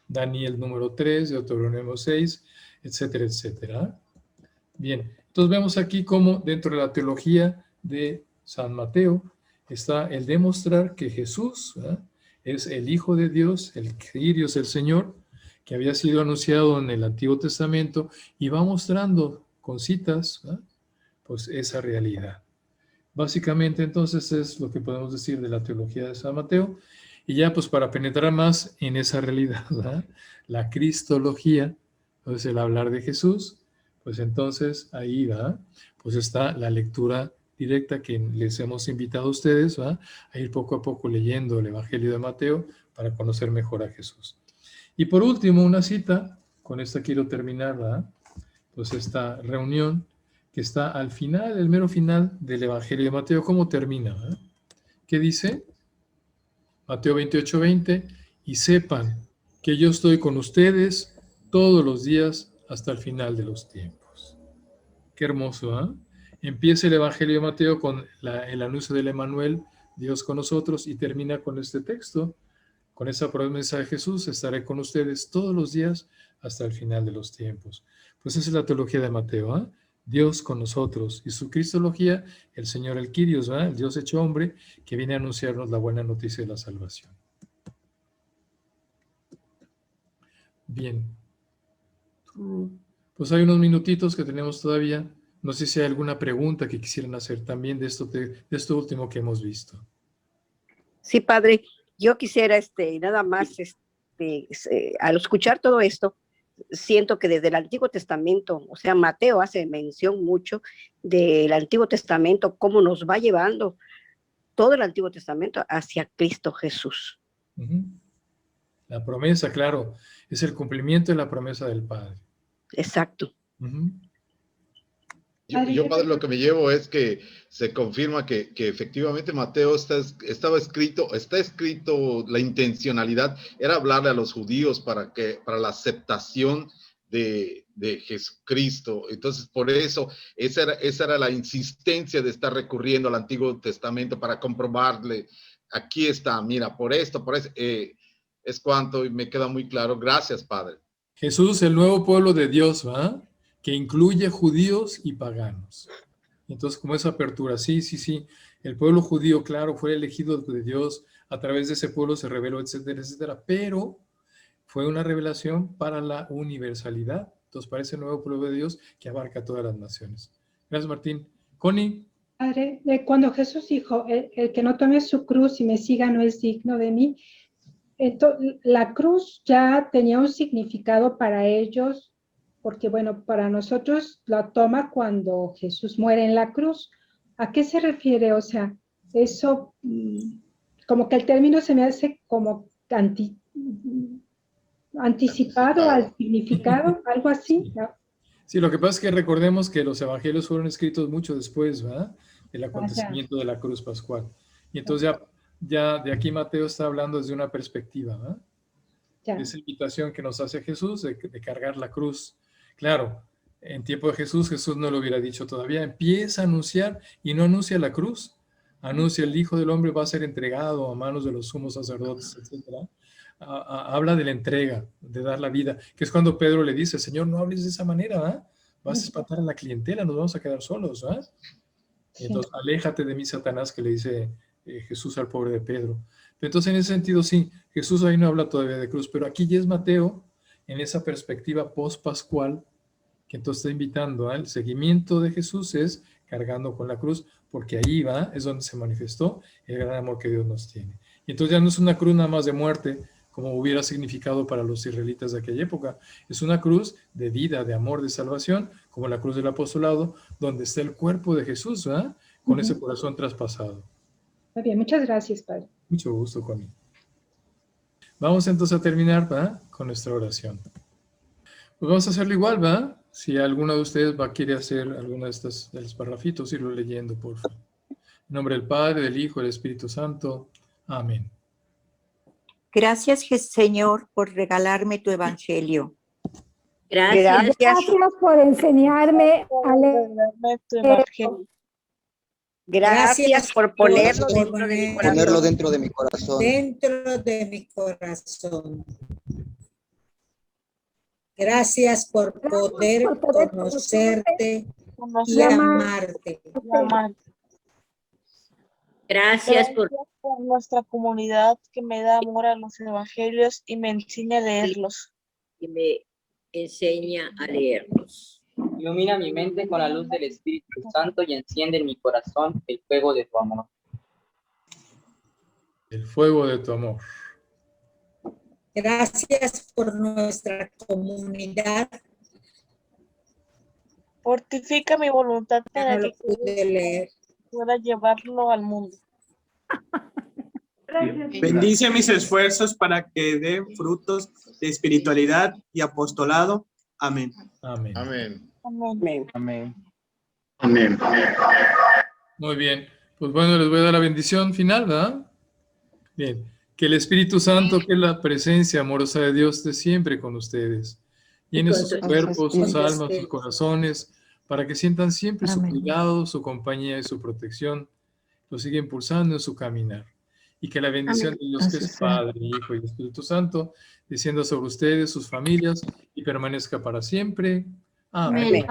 Daniel número 3, Deuteronomio 6, etcétera, etcétera. Bien, entonces vemos aquí como dentro de la teología de San Mateo está el demostrar que Jesús es el Hijo de Dios, el Kyrios, el Señor, que había sido anunciado en el Antiguo Testamento, y va mostrando con citas, pues esa realidad. Básicamente, entonces, es lo que podemos decir de la teología de San Mateo. Y ya, pues, para penetrar más en esa realidad, la cristología, entonces el hablar de Jesús, pues entonces ahí, pues está la lectura directa que les hemos invitado a ustedes, a ir poco a poco leyendo el Evangelio de Mateo para conocer mejor a Jesús. Y por último, una cita, con esta quiero terminar, pues esta reunión, que está al final, el mero final del Evangelio de Mateo. ¿Cómo termina? ¿Qué dice? Mateo 28:20, y sepan que yo estoy con ustedes todos los días hasta el final de los tiempos. Qué hermoso, Empieza el Evangelio de Mateo con el anuncio del Emmanuel, Dios con nosotros, y termina con este texto, con esa promesa de Jesús, estaré con ustedes todos los días hasta el final de los tiempos. Pues esa es la teología de Mateo, Dios con nosotros, y su cristología, el Señor, el Kyrios, el Dios hecho hombre, que viene a anunciarnos la buena noticia de la salvación. Bien. Pues hay unos minutitos que tenemos todavía. No sé si hay alguna pregunta que quisieran hacer también de esto último que hemos visto. Sí, padre, yo quisiera nada más, al escuchar todo esto, siento que desde el Antiguo Testamento, o sea, Mateo hace mención mucho del Antiguo Testamento, cómo nos va llevando todo el Antiguo Testamento hacia Cristo Jesús. La promesa, claro, es el cumplimiento de la promesa del Padre. Exacto. Yo, padre, lo que me llevo es que se confirma que efectivamente Mateo está escrito, la intencionalidad era hablarle a los judíos para la aceptación de Jesucristo. Entonces, por eso, esa era la insistencia de estar recurriendo al Antiguo Testamento para comprobarle, aquí está, mira, por esto, es cuanto, y me queda muy claro. Gracias, padre. Jesús, el nuevo pueblo de Dios, que incluye judíos y paganos. Y entonces, como esa apertura, sí, sí, sí, el pueblo judío, claro, fue elegido de Dios, a través de ese pueblo se reveló, etcétera, etcétera, pero fue una revelación para la universalidad. Entonces, para ese nuevo pueblo de Dios que abarca todas las naciones. Gracias, Martín. Connie. Padre, cuando Jesús dijo, el que no tome su cruz y me siga no es digno de mí, la cruz ya tenía un significado para ellos, porque bueno, para nosotros la toma cuando Jesús muere en la cruz. ¿A qué se refiere? O sea, eso, como que el término se me hace como anticipado al significado, algo así, ¿no? Sí, lo que pasa es que recordemos que los evangelios fueron escritos mucho después, ¿verdad? Del acontecimiento de la cruz pascual. Y entonces ya de aquí Mateo está hablando desde una perspectiva, ¿verdad? Esa invitación que nos hace Jesús de cargar la cruz. Claro, en tiempo de Jesús, Jesús no lo hubiera dicho todavía. Empieza a anunciar y no anuncia la cruz. Anuncia el Hijo del Hombre va a ser entregado a manos de los sumos sacerdotes, etc. Habla de la entrega, de dar la vida, que es cuando Pedro le dice, Señor, no hables de esa manera, ¿verdad? Vas a espantar a la clientela, nos vamos a quedar solos, ¿verdad? Sí. Entonces, aléjate de mí, Satanás, que le dice Jesús al pobre de Pedro. Pero entonces, en ese sentido, sí, Jesús ahí no habla todavía de cruz, pero aquí ya es Mateo, en esa perspectiva post-pascual, que entonces está invitando al seguimiento de Jesús es cargando con la cruz, porque ahí va, es donde se manifestó el gran amor que Dios nos tiene. Y entonces ya no es una cruz nada más de muerte, como hubiera significado para los israelitas de aquella época. Es una cruz de vida, de amor, de salvación, como la cruz del apostolado, donde está el cuerpo de Jesús, ¿verdad? Con ese corazón traspasado. Muy bien, muchas gracias, Padre. Mucho gusto, Connie. Vamos entonces a terminar, ¿verdad? Con nuestra oración. Pues vamos a hacerlo igual, ¿verdad? Si alguno de ustedes quiere hacer alguno de los parrafitos, irlo leyendo, por favor. En nombre del Padre, del Hijo y del Espíritu Santo. Amén. Gracias, Señor, por regalarme tu evangelio. Gracias por enseñarme a leer tu evangelio. Gracias por ponerlo dentro de mi corazón. Ponerlo dentro de mi corazón. Dentro de mi corazón. Gracias por poder conocerte y amarte. Gracias por nuestra comunidad que me da amor a los evangelios y me enseña a leerlos. Y me enseña a leerlos. Ilumina mi mente con la luz del Espíritu Santo y enciende en mi corazón el fuego de tu amor. El fuego de tu amor. Gracias por nuestra comunidad. Fortifica mi voluntad para que pueda llevarlo al mundo. Bendice mis esfuerzos para que dé frutos de espiritualidad y apostolado. Amén. Amén. Amén. Amén. Amén. Amén. Muy bien. Pues bueno, les voy a dar la bendición final, ¿verdad? Bien. Que el Espíritu Santo, que es la presencia amorosa de Dios, esté siempre con ustedes. Llene sus cuerpos, sus almas, sus corazones, para que sientan siempre su cuidado, su compañía y su protección. Lo siga impulsando en su caminar. Y que la bendición de Dios, que es Padre, Hijo y Espíritu Santo, descienda sobre ustedes, sus familias, y permanezca para siempre. Amén.